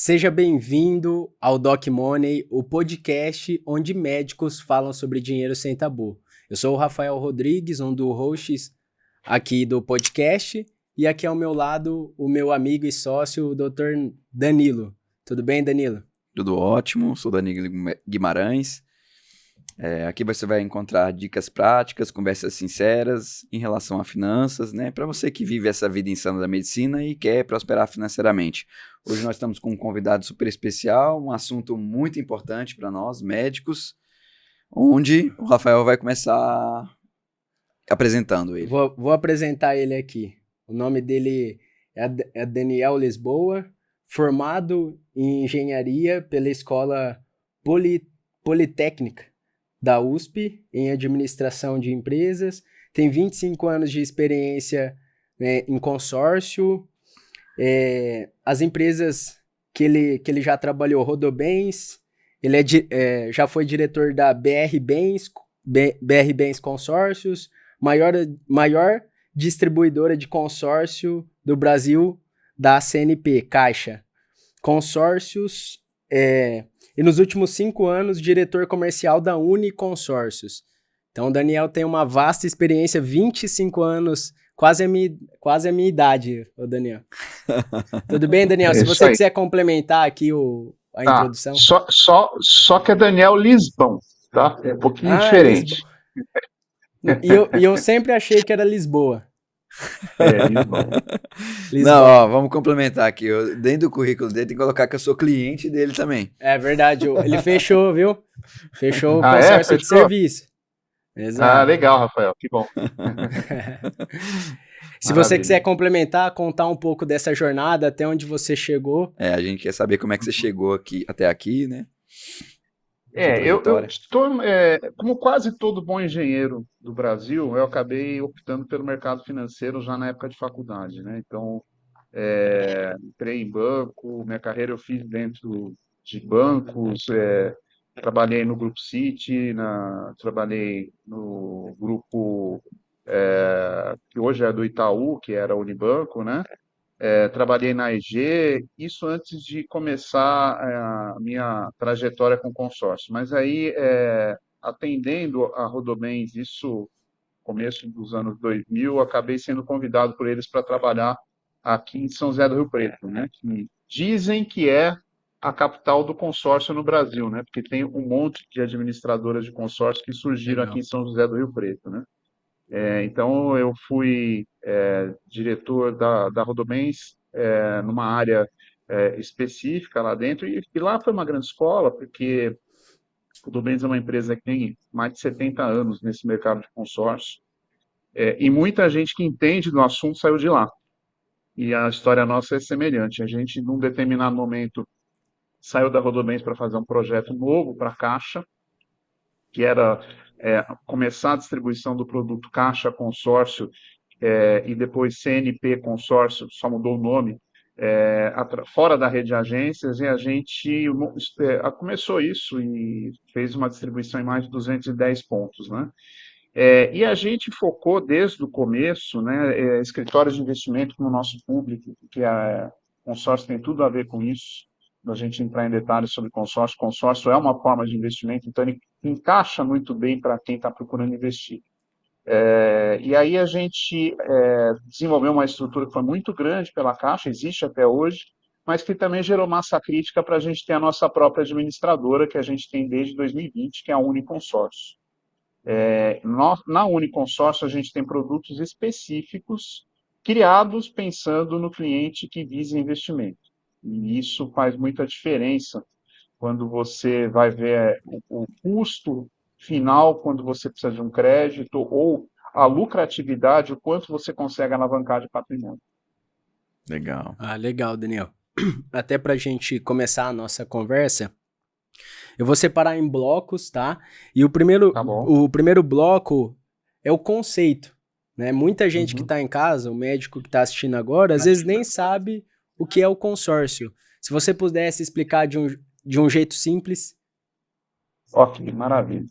Seja bem-vindo ao Doc Money, o podcast onde médicos falam sobre dinheiro sem tabu. Eu sou o Rafael Rodrigues, um dos hosts aqui do podcast, e aqui ao meu lado o meu amigo e sócio, o Dr. Danilo. Tudo bem, Danilo? Tudo ótimo, sou Danilo Guimarães. Aqui você vai encontrar dicas práticas, conversas sinceras em relação a finanças, né? Para você que vive essa vida insana da medicina e quer prosperar financeiramente. Hoje nós estamos com um convidado super especial, um assunto muito importante para nós, médicos, onde o Rafael vai começar apresentando ele. Vou apresentar ele aqui. O nome dele é Daniel Lisboa, formado em engenharia pela Escola Politécnica da USP, em administração de empresas, tem 25 anos de experiência, né, em consórcio. As empresas que ele já trabalhou, Rodobens, ele já foi diretor da BR Bens Consórcios, maior distribuidora de consórcio do Brasil, da CNP, Caixa. Consórcios, e nos últimos 5 anos, diretor comercial da Uniconsórcios. Então, o Daniel tem uma vasta experiência, 25 anos, quase a minha idade, o Daniel. Tudo bem, Daniel? Se você quiser complementar aqui a introdução. Só que é Daniel Lisbão, tá? É um pouquinho diferente. E eu sempre achei que era Lisboa. Lisboa. Não, vamos complementar aqui. Dentro do currículo dele tem que colocar que eu sou cliente dele também. É verdade, ele fechou, viu? Fechou o consórcio de serviço. Exato. Legal, Rafael, que bom. Se você quiser complementar, contar um pouco dessa jornada, até onde você chegou. A gente quer saber como é que você chegou até aqui, né? Eu estou, como quase todo bom engenheiro do Brasil, eu acabei optando pelo mercado financeiro já na época de faculdade, né? Então, entrei em banco, minha carreira eu fiz dentro de bancos, trabalhei no Grupo City, trabalhei no grupo que hoje é do Itaú, que era Unibanco, né? Trabalhei na EG, isso antes de começar a minha trajetória com consórcio. Mas aí, atendendo a Rodobens, isso começo dos anos 2000, acabei sendo convidado por eles para trabalhar aqui em São José do Rio Preto, né? Que dizem que é a capital do consórcio no Brasil, né? Porque tem um monte de administradoras de consórcio que surgiram aqui em São José do Rio Preto, né? Então, eu fui diretor da Rodobens numa área específica lá dentro, e lá foi uma grande escola, porque a Rodobens é uma empresa que tem mais de 70 anos nesse mercado de consórcio, e muita gente que entende do assunto saiu de lá. E a história nossa é semelhante. A gente, num determinado momento, saiu da Rodobens para fazer um projeto novo para a Caixa, que era começar a distribuição do produto Caixa Consórcio, e depois CNP Consórcio, só mudou o nome, fora da rede de agências, e a gente começou isso e fez uma distribuição em mais de 210 pontos, né? E a gente focou desde o começo, né, escritórios de investimento no nosso público, porque a consórcio tem tudo a ver com isso, a gente entrar em detalhes sobre consórcio. Consórcio é uma forma de investimento, então ele encaixa muito bem para quem está procurando investir. E aí a gente desenvolveu uma estrutura que foi muito grande pela Caixa, existe até hoje, mas que também gerou massa crítica para a gente ter a nossa própria administradora, que a gente tem desde 2020, que é a Uniconsórcio. Na Uniconsórcio, a gente tem produtos específicos criados pensando no cliente que visa investimento. E isso faz muita diferença quando você vai ver o custo final, quando você precisa de um crédito, ou a lucratividade, o quanto você consegue alavancar de patrimônio. Legal. Legal, Daniel. Até para a gente começar a nossa conversa, eu vou separar em blocos, tá? E o primeiro bloco é o conceito, né? Muita gente que está em casa, o médico que está assistindo agora, às vezes nem sabe o que é o consórcio. Se você pudesse explicar de um jeito simples. Ok, maravilha.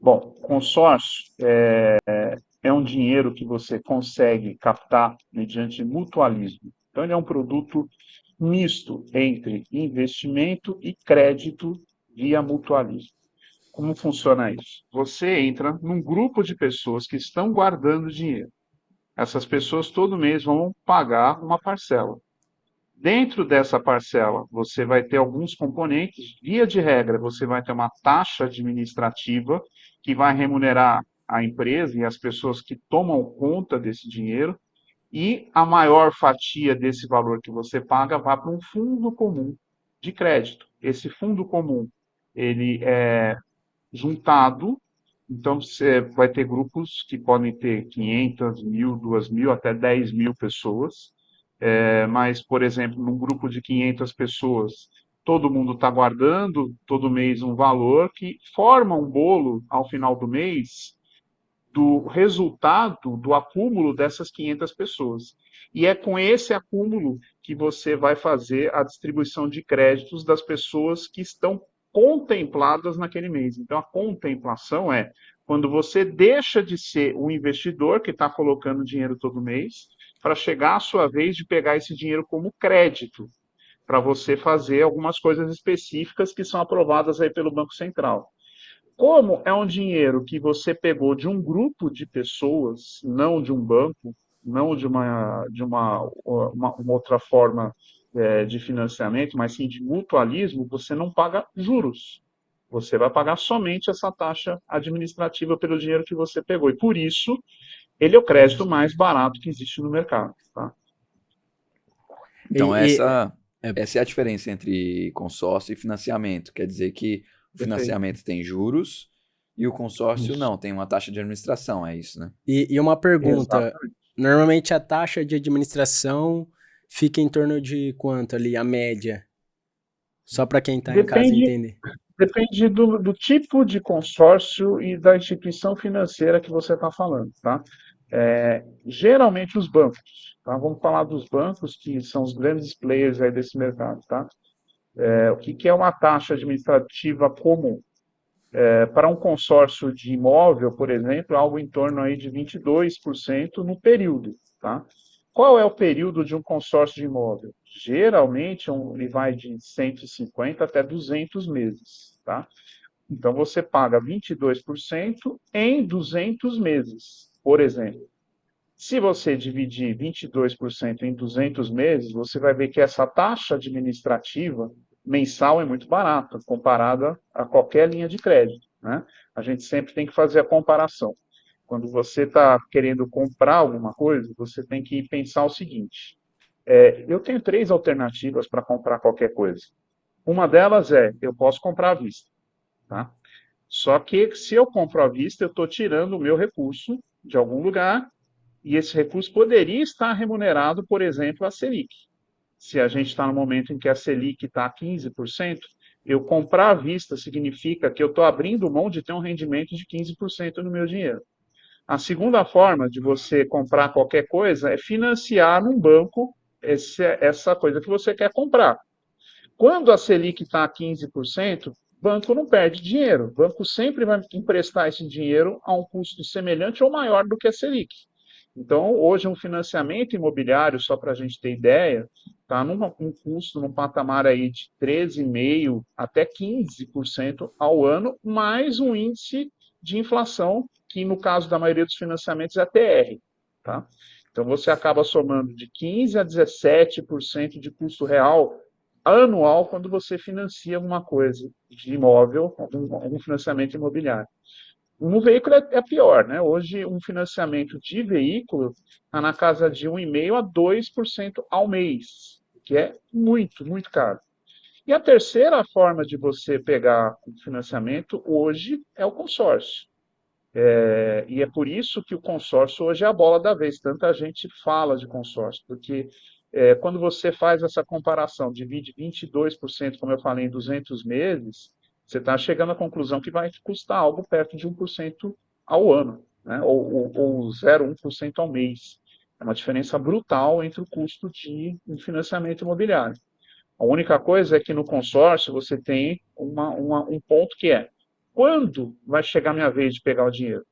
Bom, consórcio é um dinheiro que você consegue captar mediante mutualismo. Então, ele é um produto misto entre investimento e crédito via mutualismo. Como funciona isso? Você entra num grupo de pessoas que estão guardando dinheiro. Essas pessoas todo mês vão pagar uma parcela. Dentro dessa parcela, você vai ter alguns componentes. Via de regra, você vai ter uma taxa administrativa que vai remunerar a empresa e as pessoas que tomam conta desse dinheiro. E a maior fatia desse valor que você paga vai para um fundo comum de crédito. Esse fundo comum, ele é juntado, então você vai ter grupos que podem ter 500, 1.000, 2.000, até 10.000 pessoas. Mas, por exemplo, num grupo de 500 pessoas, todo mundo está guardando todo mês um valor que forma um bolo ao final do mês do resultado do acúmulo dessas 500 pessoas. E é com esse acúmulo que você vai fazer a distribuição de créditos das pessoas que estão contempladas naquele mês. Então, a contemplação é quando você deixa de ser o investidor que está colocando dinheiro todo mês, para chegar a sua vez de pegar esse dinheiro como crédito, para você fazer algumas coisas específicas que são aprovadas aí pelo Banco Central. Como é um dinheiro que você pegou de um grupo de pessoas, não de um banco, não uma outra forma de financiamento, mas sim de mutualismo, você não paga juros. Você vai pagar somente essa taxa administrativa pelo dinheiro que você pegou. E por isso, ele é o crédito mais barato que existe no mercado. Tá? Então, E, e- é, essa é a diferença entre consórcio e financiamento. Quer dizer que o Perfeito. financiamento tem juros e o consórcio Isso. não, tem uma taxa de administração, é isso, né? e uma pergunta: Exatamente. normalmente a taxa de administração fica em torno de quanto ali, a média? Só para quem está em casa Depende, entender. depende do tipo de consórcio e da instituição financeira que você está falando, tá? Geralmente os bancos, tá? Vamos falar dos bancos que são os grandes players aí desse mercado, tá? O que é uma taxa administrativa comum? Para um consórcio de imóvel, por exemplo, algo em torno aí de 22% no período, tá? Qual é o período de um consórcio de imóvel? Geralmente ele vai de 150 até 200 meses, tá? Então você paga 22% em 200 meses, por exemplo. Se você dividir 22% em 200 meses, você vai ver que essa taxa administrativa mensal é muito barata, comparada a qualquer linha de crédito, né? A gente sempre tem que fazer a comparação. Quando você está querendo comprar alguma coisa, você tem que pensar o seguinte: eu tenho três alternativas para comprar qualquer coisa. Uma delas é, eu posso comprar à vista, tá? Só que se eu compro à vista, eu estou tirando o meu recurso de algum lugar e esse recurso poderia estar remunerado, por exemplo, a Selic. Se a gente está no momento em que a Selic está a 15%, eu comprar à vista significa que eu estou abrindo mão de ter um rendimento de 15% no meu dinheiro. A segunda forma de você comprar qualquer coisa é financiar num banco essa coisa que você quer comprar. Quando a Selic está a 15%, o banco não perde dinheiro. O banco sempre vai emprestar esse dinheiro a um custo semelhante ou maior do que a Selic. Então, hoje, um financiamento imobiliário, só para a gente ter ideia, está um custo, num patamar aí de 13,5% até 15% ao ano, mais um índice de inflação, que no caso da maioria dos financiamentos é TR. Tá? Então, você acaba somando de 15% a 17% de custo real anual quando você financia alguma coisa de imóvel, algum financiamento imobiliário. No veículo é pior, né? Hoje, um financiamento de veículo está na casa de 1,5% a 2% ao mês, que é muito, muito caro. E a terceira forma de você pegar o financiamento hoje é o consórcio. E é por isso que o consórcio hoje é a bola da vez. Tanta gente fala de consórcio, porque quando você faz essa comparação, divide 22%, como eu falei, em 200 meses, você está chegando à conclusão que vai custar algo perto de 1% ao ano, né? Ou 0,1% ao mês. É uma diferença brutal entre o custo de um financiamento imobiliário. A única coisa é que no consórcio você tem um ponto que é: quando vai chegar a minha vez de pegar o dinheiro?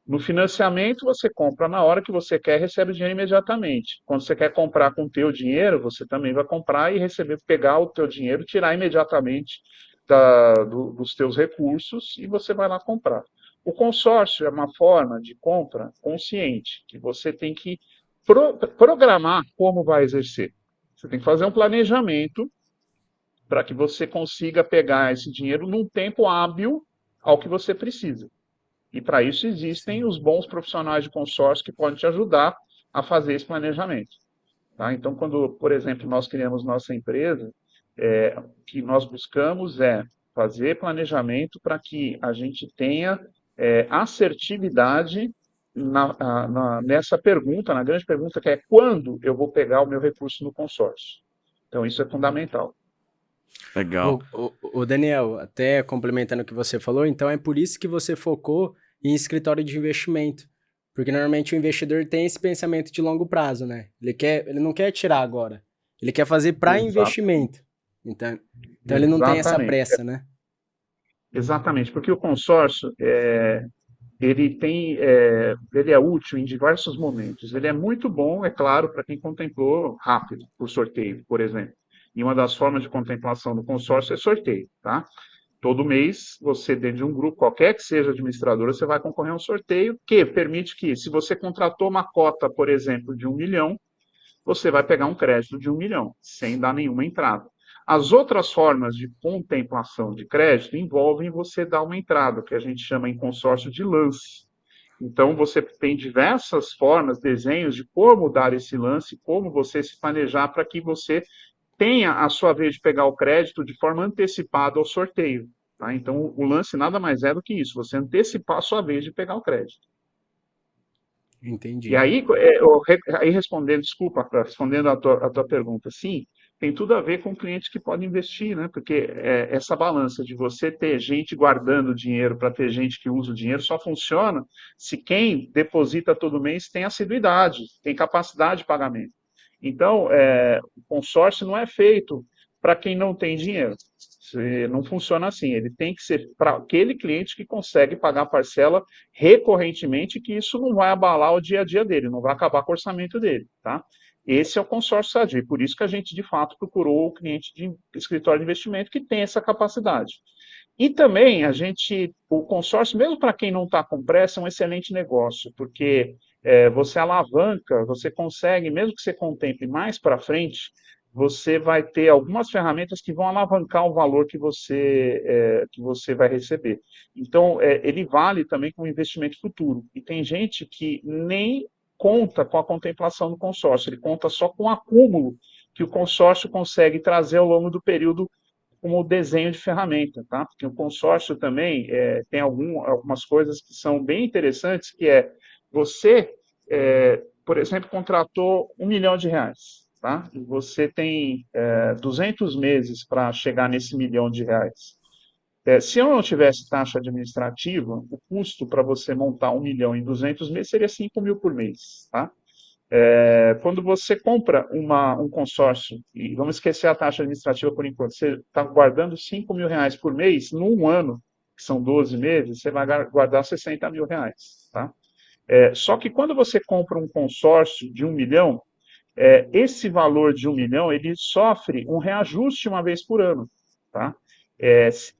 No financiamento, você compra na hora que você quer e recebe o dinheiro imediatamente. Quando você quer comprar com o teu dinheiro, você também vai comprar e receber, pegar o teu dinheiro, tirar imediatamente dos teus recursos e você vai lá comprar. O consórcio é uma forma de compra consciente, que você tem que programar como vai exercer. Você tem que fazer um planejamento para que você consiga pegar esse dinheiro num tempo hábil ao que você precisa. E para isso existem Sim. os bons profissionais de consórcio que podem te ajudar a fazer esse planejamento. Tá? Então, quando, por exemplo, nós criamos nossa empresa, o que nós buscamos é fazer planejamento para que a gente tenha assertividade nessa pergunta, na grande pergunta que é quando eu vou pegar o meu recurso no consórcio. Então, isso é fundamental. Legal. O Daniel, até complementando o que você falou, então é por isso que você focou em escritório de investimento. Porque normalmente o investidor tem esse pensamento de longo prazo, né? Ele não quer tirar agora. Ele quer fazer para Exatamente. investimento. Então, então ele não tem essa Exatamente. pressa, né? Exatamente, porque o consórcio ele é útil em diversos momentos. Ele é muito bom, é claro, para quem contemplou rápido, por sorteio, por exemplo. E uma das formas de contemplação do consórcio é sorteio, tá? Todo mês, você, dentro de um grupo, qualquer que seja a administradora, você vai concorrer a um sorteio que permite que, se você contratou uma cota, por exemplo, de 1 milhão, você vai pegar um crédito de 1 milhão, sem dar nenhuma entrada. As outras formas de contemplação de crédito envolvem você dar uma entrada, que a gente chama em consórcio de lance. Então, você tem diversas formas, desenhos de como dar esse lance, como você se planejar para que você tenha a sua vez de pegar o crédito de forma antecipada ao sorteio. Tá? Então, o lance nada mais é do que isso, você antecipar a sua vez de pegar o crédito. E Entendi. aí, aí respondendo, desculpa, respondendo a tua pergunta, sim, tem tudo a ver com clientes que podem investir, né? Porque essa balança de você ter gente guardando dinheiro para ter gente que usa o dinheiro só funciona se quem deposita todo mês tem assiduidade, tem capacidade de pagamento. Então, o consórcio não é feito para quem não tem dinheiro. Não funciona assim. Ele tem que ser para aquele cliente que consegue pagar a parcela recorrentemente, que isso não vai abalar o dia a dia dele, não vai acabar com o orçamento dele, tá? Esse é o consórcio sadio, por isso que a gente, de fato, procurou o cliente de escritório de investimento que tem essa capacidade. E também o consórcio, mesmo para quem não está com pressa, é um excelente negócio, porque você alavanca, você consegue, mesmo que você contemple mais para frente, você vai ter algumas ferramentas que vão alavancar o valor que você vai receber. Então, ele vale também como investimento futuro. E tem gente que nem conta com a contemplação do consórcio, ele conta só com o acúmulo que o consórcio consegue trazer ao longo do período como desenho de ferramenta, tá? Porque o consórcio também tem algumas coisas que são bem interessantes, que é você, por exemplo, contratou R$ 1 milhão, tá? E você tem 200 meses para chegar nesse R$ 1 milhão. Se eu não tivesse taxa administrativa, o custo para você montar 1 milhão em 200 meses seria 5 mil por mês, tá? Quando você compra um consórcio, e vamos esquecer a taxa administrativa por enquanto, você está guardando R$ 5 mil por mês, num ano, que são 12 meses, você vai guardar R$ 60 mil. Tá? Só que quando você compra um consórcio de 1 milhão, esse valor de 1 milhão ele sofre um reajuste uma vez por ano. Tá?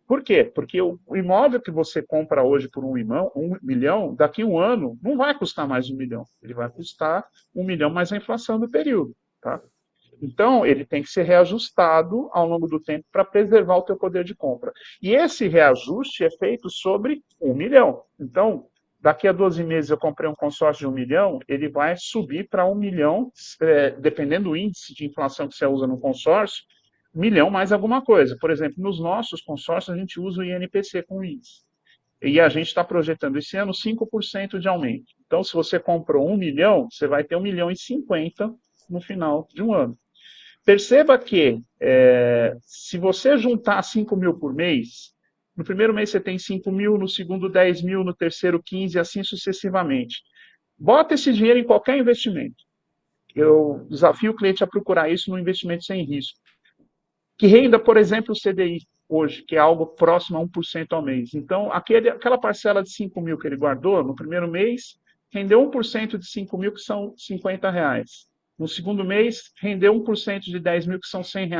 Por quê? Porque o imóvel que você compra hoje por 1 milhão, daqui a um ano, não vai custar mais 1 milhão. Ele vai custar 1 milhão mais a inflação do período. Tá? Então, ele tem que ser reajustado ao longo do tempo para preservar o teu poder de compra. E esse reajuste é feito sobre 1 milhão. Então, daqui a 12 meses eu comprei um consórcio de 1 milhão, ele vai subir para 1 milhão, dependendo do índice de inflação que você usa no consórcio, 1 milhão mais alguma coisa. Por exemplo, nos nossos consórcios a gente usa o INPC com índice. E a gente está projetando esse ano 5% de aumento. Então, se você comprou 1 milhão, você vai ter 1 milhão e 50 no final de um ano. Perceba que se você juntar 5 mil por mês, no primeiro mês você tem 5 mil, no segundo 10 mil, no terceiro 15, assim sucessivamente. Bota esse dinheiro em qualquer investimento. Eu desafio o cliente a procurar isso no investimento sem risco. Que renda, por exemplo, o CDI. hoje, que é algo próximo a 1% ao mês. Então, aquela parcela de 5 mil que ele guardou, no primeiro mês, rendeu 1% de 5 mil, que são R$ 50. No segundo mês, rendeu 1% de 10 mil, que são R$ 100.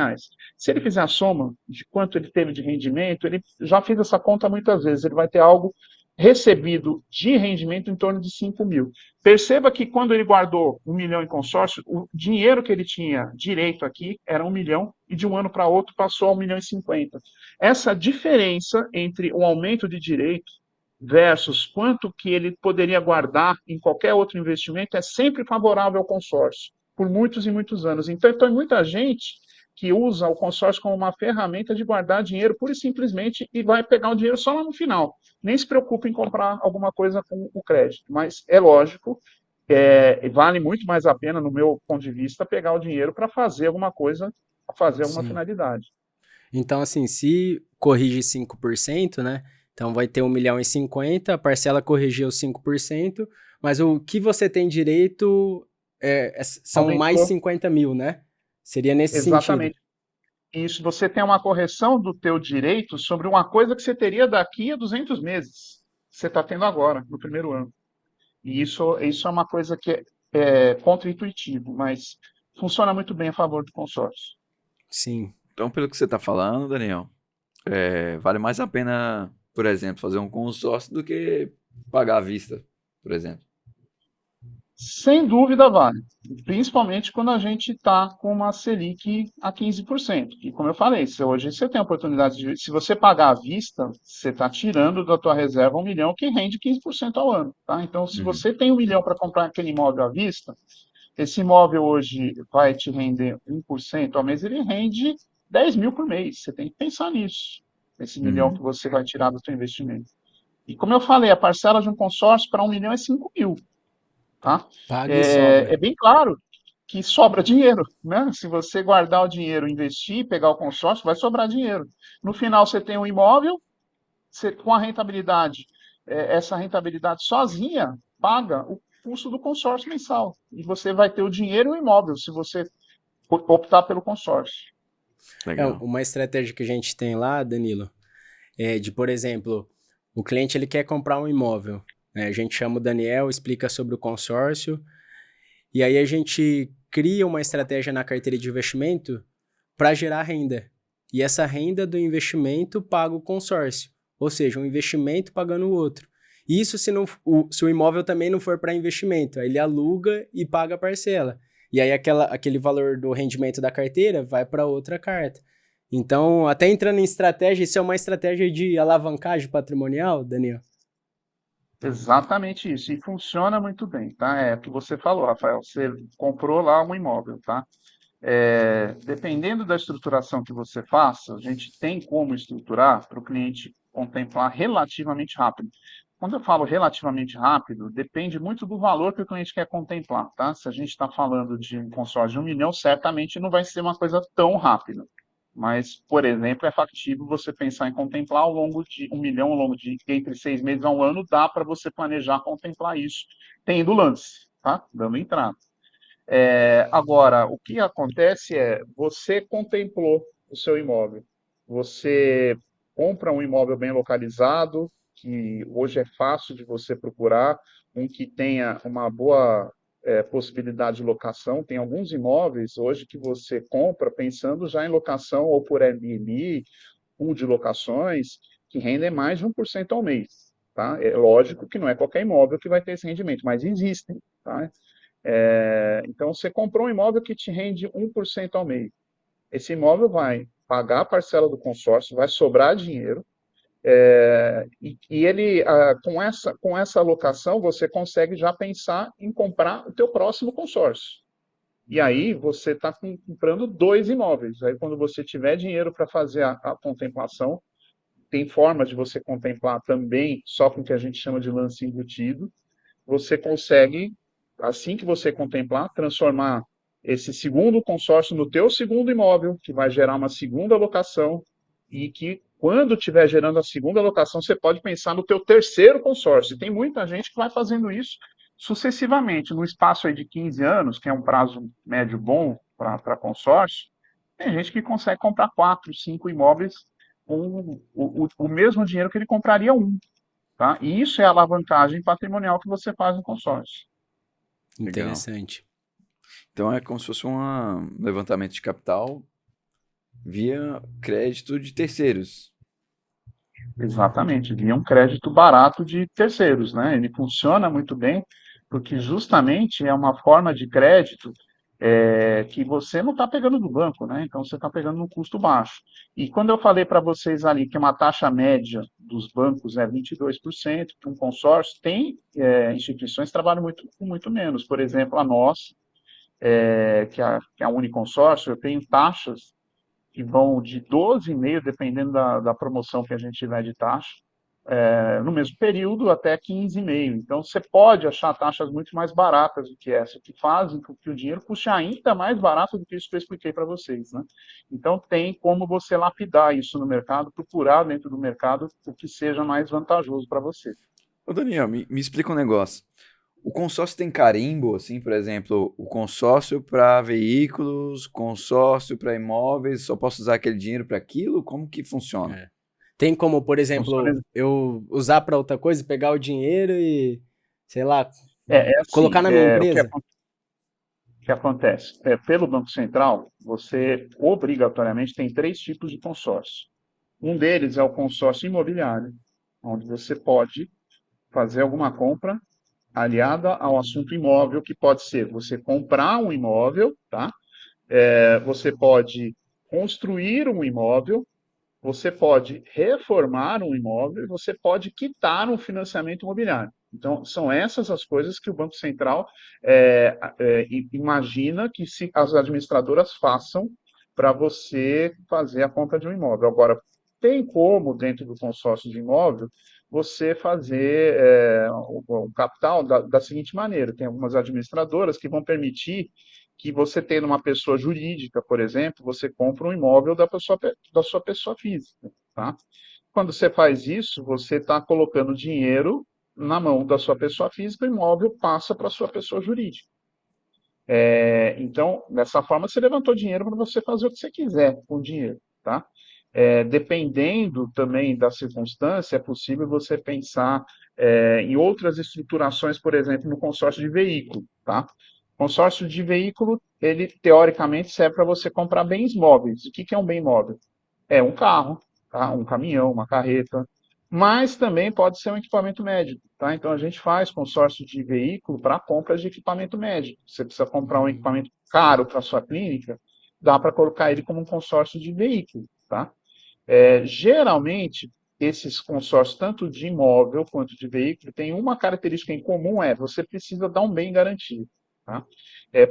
Se ele fizer a soma de quanto ele teve de rendimento, ele já fez essa conta muitas vezes, ele vai ter algo recebido de rendimento em torno de 5 mil. Perceba que quando ele guardou 1 milhão em consórcio, o dinheiro que ele tinha direito aqui era 1 milhão e de um ano para outro passou a 1,50 milhão. Essa diferença entre o aumento de direito versus quanto que ele poderia guardar em qualquer outro investimento é sempre favorável ao consórcio, por muitos e muitos anos. Então, tem muita gente que usa o consórcio como uma ferramenta de guardar dinheiro pura e simplesmente e vai pegar o dinheiro só lá no final. Nem se preocupa em comprar alguma coisa com o crédito. Mas é lógico, vale muito mais a pena, no meu ponto de vista, pegar o dinheiro para fazer alguma coisa, para fazer alguma Sim. finalidade. Então, assim, se corrige 5%, né? Então vai ter 1,50 milhão, a parcela corrigiu 5%, mas o que você tem direito são mais Aumentou 50 mil, né? Seria nesse sentido. exatamente. Isso, você tem uma correção do teu direito sobre uma coisa que você teria daqui a 200 meses. Você está tendo agora, no primeiro ano. E isso é uma coisa que é contra-intuitivo, mas funciona muito bem a favor do consórcio. Sim. Então, pelo que você está falando, Daniel, vale mais a pena, por exemplo, fazer um consórcio do que pagar à vista, por exemplo. Sem dúvida vale, principalmente quando a gente está com uma Selic a 15%. E como eu falei, hoje você tem a oportunidade se você pagar à vista, você está tirando da tua reserva 1 milhão que rende 15% ao ano. Tá? Então, se Uhum. você tem 1 milhão para comprar aquele imóvel à vista, esse imóvel hoje vai te render 1% ao mês, ele rende 10 mil por mês. Você tem que pensar nisso, esse milhão que você vai tirar do seu investimento. E como eu falei, a parcela de um consórcio para 1 milhão é 5 mil. Tá? Paga e É sobra. bem claro que sobra dinheiro, né? Se você guardar o dinheiro, investir, pegar o consórcio, vai sobrar dinheiro. No final, você tem um imóvel, com a rentabilidade, essa rentabilidade sozinha paga o custo do consórcio mensal. E você vai ter o dinheiro e o imóvel, se você optar pelo consórcio. Legal. Uma estratégia que a gente tem lá, Danilo, é de, por exemplo, o cliente ele quer comprar um imóvel, né? A gente chama o Daniel, explica sobre o consórcio, e aí a gente cria uma estratégia na carteira de investimento para gerar renda. E essa renda do investimento paga o consórcio, ou seja, um investimento pagando o outro. Isso se o imóvel também não for para investimento, aí ele aluga e paga a parcela. E aí aquele valor do rendimento da carteira vai para outra carta. Então, até entrando em estratégia, isso é uma estratégia de alavancagem patrimonial, Daniel? Exatamente isso. E funciona muito bem, tá? É o que você falou, Rafael. Você comprou lá um imóvel, tá? Dependendo da estruturação que você faça, a gente tem como estruturar para o cliente contemplar relativamente rápido. Quando eu falo relativamente rápido, depende muito do valor que o cliente quer contemplar, tá? Se a gente está falando de um consórcio de 1 milhão, certamente não vai ser uma coisa tão rápida. Mas, por exemplo, é factível você pensar em contemplar ao longo de 1 milhão, ao longo de entre 6 meses a um ano, dá para você planejar contemplar isso, tendo lance, tá? Dando entrada. Agora, o que acontece é, você contemplou o seu imóvel, você compra um imóvel bem localizado, que hoje é fácil de você procurar, um que tenha uma boa possibilidade de locação. Tem alguns imóveis hoje que você compra pensando já em locação ou por Airbnb, pool de locações, que rendem mais de 1% ao mês. Tá? É lógico que não é qualquer imóvel que vai ter esse rendimento, mas existem. Tá? Então, você comprou um imóvel que te rende 1% ao mês. Esse imóvel vai pagar a parcela do consórcio, vai sobrar dinheiro, e ele, com essa alocação, você consegue já pensar em comprar o teu próximo consórcio. E aí você está comprando dois imóveis. Aí quando você tiver dinheiro para fazer a contemplação, tem forma de você contemplar também só com o que a gente chama de lance embutido, você consegue, assim que você contemplar, transformar esse segundo consórcio no teu segundo imóvel, que vai gerar uma segunda locação, e que quando estiver gerando a segunda locação, você pode pensar no teu terceiro consórcio. E tem muita gente que vai fazendo isso sucessivamente, no espaço aí de 15 anos, que é um prazo médio bom para consórcio, tem gente que consegue comprar 4, 5 imóveis com o mesmo dinheiro que ele compraria um, tá? E isso é a alavancagem patrimonial que você faz no consórcio. Legal. Interessante. Então é como se fosse um levantamento de capital via crédito de terceiros. Exatamente, via um crédito barato de terceiros, né? Ele funciona muito bem, porque justamente é uma forma de crédito que você não está pegando do banco, né? Então você está pegando num custo baixo. E quando eu falei para vocês ali que uma taxa média dos bancos é 22%, para um consórcio, tem instituições que trabalham com muito menos. Por exemplo, a nossa, que é a Uniconsórcio, eu tenho taxas que vão de 12,5, dependendo da promoção que a gente tiver de taxa, no mesmo período até 15,5. Então, você pode achar taxas muito mais baratas do que essa, que fazem com que o dinheiro custe ainda mais barato do que isso que eu expliquei para vocês, né? Então, tem como você lapidar isso no mercado, procurar dentro do mercado o que seja mais vantajoso para você. Ô Daniel, me explica um negócio. O consórcio tem carimbo, assim, por exemplo, o consórcio para veículos, consórcio para imóveis, só posso usar aquele dinheiro para aquilo? Como que funciona? É. Tem como, por Funciona. exemplo, eu usar para outra coisa, pegar o dinheiro e, sei lá, É assim, colocar na minha o que empresa? que acontece? Pelo Banco Central, você obrigatoriamente tem três tipos de consórcio. Um deles é o consórcio imobiliário, onde você pode fazer alguma compra aliada ao assunto imóvel, que pode ser você comprar um imóvel, tá? Você pode construir um imóvel, você pode reformar um imóvel e você pode quitar um financiamento imobiliário. Então, são essas as coisas que o Banco Central imagina que as administradoras façam para você fazer a compra de um imóvel. Agora, tem como, dentro do consórcio de imóvel, você fazer o capital da seguinte maneira: tem algumas administradoras que vão permitir que você, tendo uma pessoa jurídica, por exemplo, você compra um imóvel da sua pessoa física, tá? Quando você faz isso, você está colocando dinheiro na mão da sua pessoa física, o imóvel passa para a sua pessoa jurídica. Então, dessa forma, você levantou dinheiro para você fazer o que você quiser com o dinheiro, tá? Dependendo também da circunstância, é possível você pensar em outras estruturações, por exemplo, no consórcio de veículo, tá? Consórcio de veículo, ele teoricamente serve para você comprar bens móveis. O que que é um bem móvel? É um carro, tá? Um caminhão, uma carreta, mas também pode ser um equipamento médico, tá? Então a gente faz consórcio de veículo para compra de equipamento médico. Você precisa comprar um equipamento caro para sua clínica, dá para colocar ele como um consórcio de veículo, tá? Geralmente esses consórcios, tanto de imóvel quanto de veículo, têm uma característica em comum: você precisa dar um bem garantido, tá?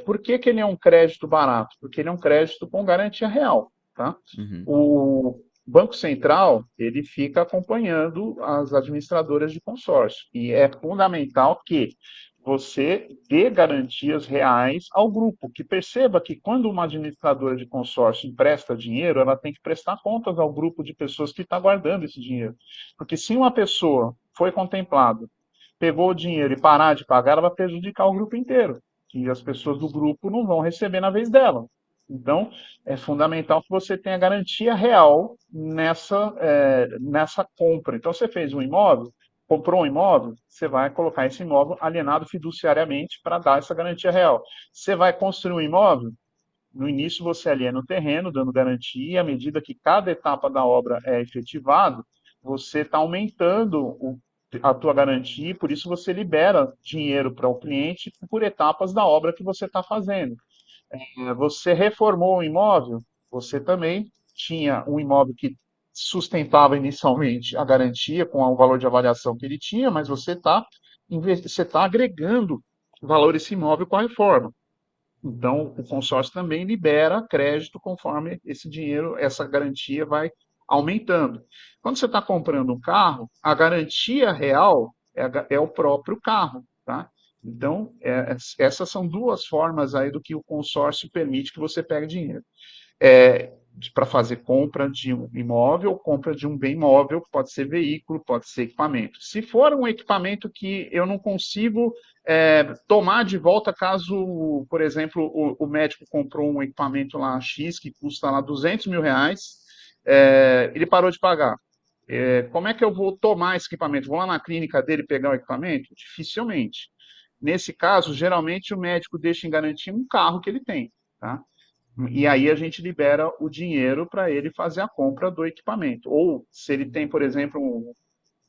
Por que que ele é um crédito barato? Porque ele é um crédito com garantia real, tá? Uhum. O Banco Central, ele fica acompanhando as administradoras de consórcio e é fundamental que você dê garantias reais ao grupo, que perceba que quando uma administradora de consórcio empresta dinheiro, ela tem que prestar contas ao grupo de pessoas que está guardando esse dinheiro. Porque se uma pessoa foi contemplada, pegou o dinheiro e parar de pagar, ela vai prejudicar o grupo inteiro. E as pessoas do grupo não vão receber na vez dela. Então, é fundamental que você tenha garantia real nessa compra. Então, você fez um imóvel, comprou um imóvel, você vai colocar esse imóvel alienado fiduciariamente para dar essa garantia real. Você vai construir um imóvel, no início você aliena o terreno, dando garantia, e à medida que cada etapa da obra é efetivada, você está aumentando a tua garantia, e por isso você libera dinheiro para o cliente por etapas da obra que você está fazendo. Você reformou o imóvel, você também tinha um imóvel que sustentava inicialmente a garantia com o valor de avaliação que ele tinha, mas você tá agregando valor a esse imóvel com a reforma. Então, o consórcio também libera crédito conforme esse dinheiro, essa garantia vai aumentando. Quando você está comprando um carro, a garantia real é o próprio carro, tá? Então, essas são duas formas aí do que o consórcio permite que você pegue dinheiro. Para fazer compra de um imóvel, compra de um bem móvel, pode ser veículo, pode ser equipamento. Se for um equipamento que eu não consigo tomar de volta, caso, por exemplo, o médico comprou um equipamento lá X que custa lá R$ 200 mil, ele parou de pagar. Como é que eu vou tomar esse equipamento? Vou lá na clínica dele pegar o equipamento? Dificilmente. Nesse caso, geralmente o médico deixa em garantia um carro que ele tem, tá? E aí a gente libera o dinheiro para ele fazer a compra do equipamento. Ou se ele tem, por exemplo,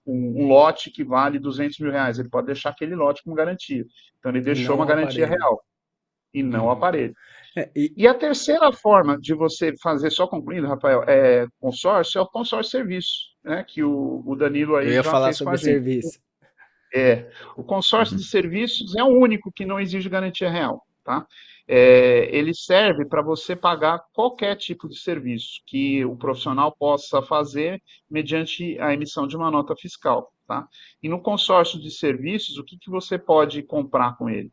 um lote que vale R$ 200.000, ele pode deixar aquele lote com garantia. Então ele E deixou não uma o garantia aparelho. real e não o Uhum. aparelho. É, e E a terceira forma de você fazer, só concluindo, Rafael, é o consórcio serviço, né, que o Danilo eu aí ia já falar fez com a sobre gente. serviço. O consórcio Uhum. de serviços é o único que não exige garantia real, tá? Ele serve para você pagar qualquer tipo de serviço que o profissional possa fazer mediante a emissão de uma nota fiscal, tá? E no consórcio de serviços, o que que você pode comprar com ele?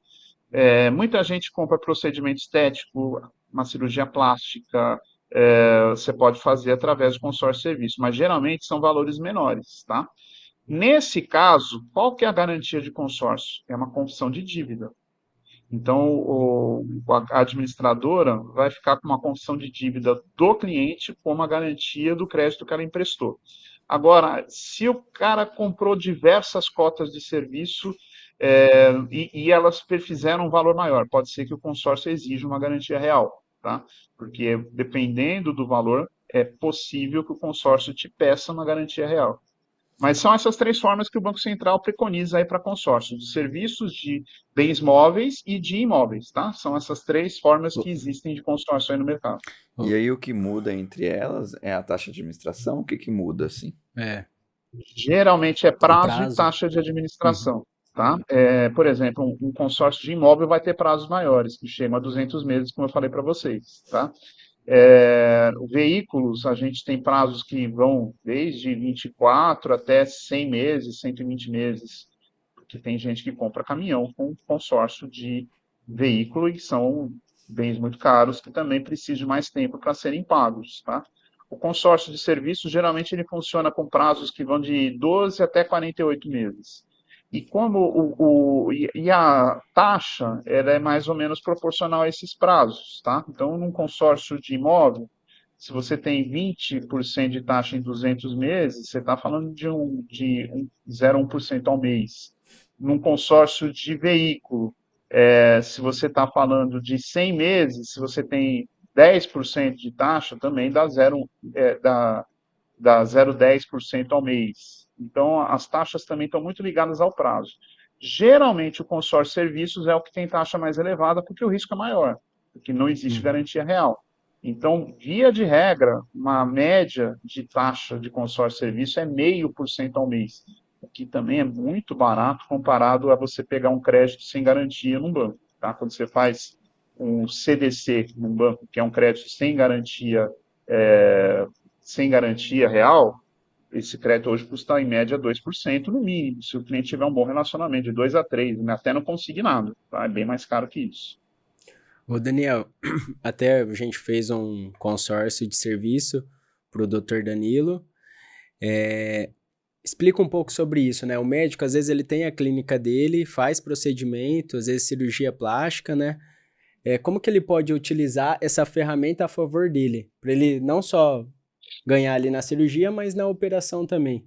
Muita gente compra procedimento estético, uma cirurgia plástica, você pode fazer através do consórcio de serviço, mas geralmente são valores menores, tá? Nesse caso, qual que é a garantia de consórcio? É uma confissão de dívida. Então, a administradora vai ficar com uma confissão de dívida do cliente como a garantia do crédito que ela emprestou. Agora, se o cara comprou diversas cotas de serviço e elas fizeram um valor maior, pode ser que o consórcio exija uma garantia real, tá? Porque dependendo do valor, é possível que o consórcio te peça uma garantia real. Mas são essas três formas que o Banco Central preconiza aí para consórcio, de serviços, de bens móveis e de imóveis, tá? São essas três formas que existem de consórcio aí no mercado. E aí o que muda entre elas é a taxa de administração? O que que muda, assim? É, Geralmente é o prazo e prazo. taxa de Uhum. administração, tá? Por exemplo, um consórcio de imóvel vai ter prazos maiores, que chama 200 meses, como eu falei para vocês, tá? Veículos, a gente tem prazos que vão desde 24 até 100 meses, 120 meses, porque tem gente que compra caminhão com consórcio de veículo e são bens muito caros que também precisam de mais tempo para serem pagos, tá? O consórcio de serviços, geralmente, ele funciona com prazos que vão de 12 até 48 meses. E como a taxa, ela é mais ou menos proporcional a esses prazos, tá? Então, num consórcio de imóvel, se você tem 20% de taxa em 200 meses, você está falando de 0,1% ao mês. Num consórcio de veículo, se você está falando de 100 meses, se você tem 10% de taxa, também dá 0,10% ao mês. Então, as taxas também estão muito ligadas ao prazo. Geralmente, o consórcio de serviços é o que tem taxa mais elevada, porque o risco é maior, porque não existe Uhum. garantia real. Então, via de regra, uma média de taxa de consórcio de serviço é 0,5% ao mês, o que também é muito barato comparado a você pegar um crédito sem garantia num banco. Tá? Quando você faz um CDC num banco, que é um crédito é, sem garantia real, esse crédito hoje custa em média 2% no mínimo, se o cliente tiver um bom relacionamento, de 2 a 3, até no consignado, tá? É bem mais caro que isso. Ô, Daniel, até a gente fez um consórcio de serviço para o Dr. Danilo. É, explica um pouco sobre isso, né? O médico, às vezes, ele tem a clínica dele, faz procedimento, às vezes cirurgia plástica, né? Como que ele pode utilizar essa ferramenta a favor dele? Para ele não só ganhar ali na cirurgia, mas na operação também.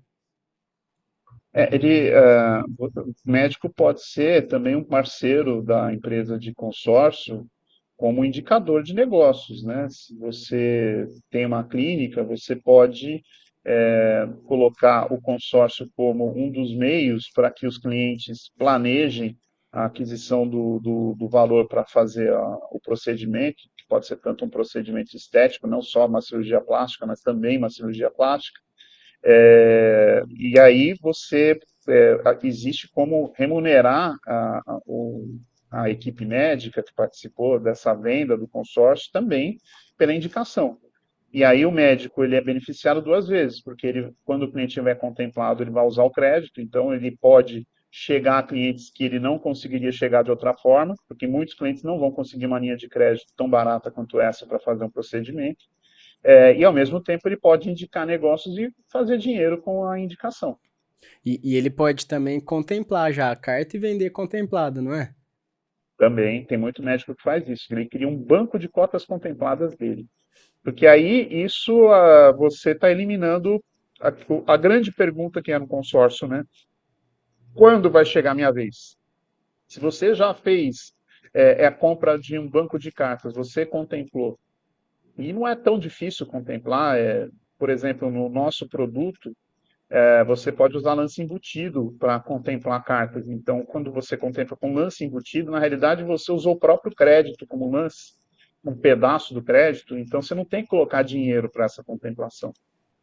O médico pode ser também um parceiro da empresa de consórcio como indicador de negócios, né? Se você tem uma clínica, você pode colocar o consórcio como um dos meios para que os clientes planejem a aquisição do valor para fazer o procedimento, que pode ser tanto um procedimento estético, não só uma cirurgia plástica, mas também uma cirurgia plástica. E aí existe como remunerar a equipe médica que participou dessa venda do consórcio também pela indicação. E aí o médico ele é beneficiado duas vezes, porque quando o cliente estiver contemplado, ele vai usar o crédito, então ele pode chegar a clientes que ele não conseguiria chegar de outra forma, porque muitos clientes não vão conseguir uma linha de crédito tão barata quanto essa para fazer um procedimento. E ao mesmo tempo ele pode indicar negócios e fazer dinheiro com a indicação. E ele pode também contemplar já a carta e vender contemplado, não é? Também tem muito médico que faz isso. Ele cria um banco de cotas contempladas dele. Porque aí isso você está eliminando a grande pergunta que é no consórcio, né? Quando vai chegar a minha vez? Se você já fez a compra de um banco de cartas, você contemplou, e não é tão difícil contemplar, por exemplo, no nosso produto, você pode usar lance embutido para contemplar cartas. Então, quando você contempla com lance embutido, na realidade você usou o próprio crédito como lance, um pedaço do crédito, então você não tem que colocar dinheiro para essa contemplação.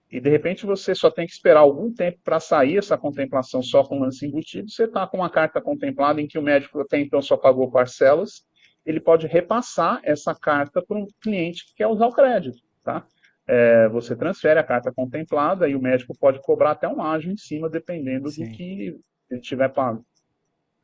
E de repente você só tem que esperar algum tempo para sair essa contemplação só com lance embutido. Você está com uma carta contemplada em que o médico até então só pagou parcelas, ele pode repassar essa carta para um cliente que quer usar o crédito, tá? Você transfere a carta contemplada e o médico pode cobrar até um ágio em cima, dependendo do Sim. que ele tiver pago.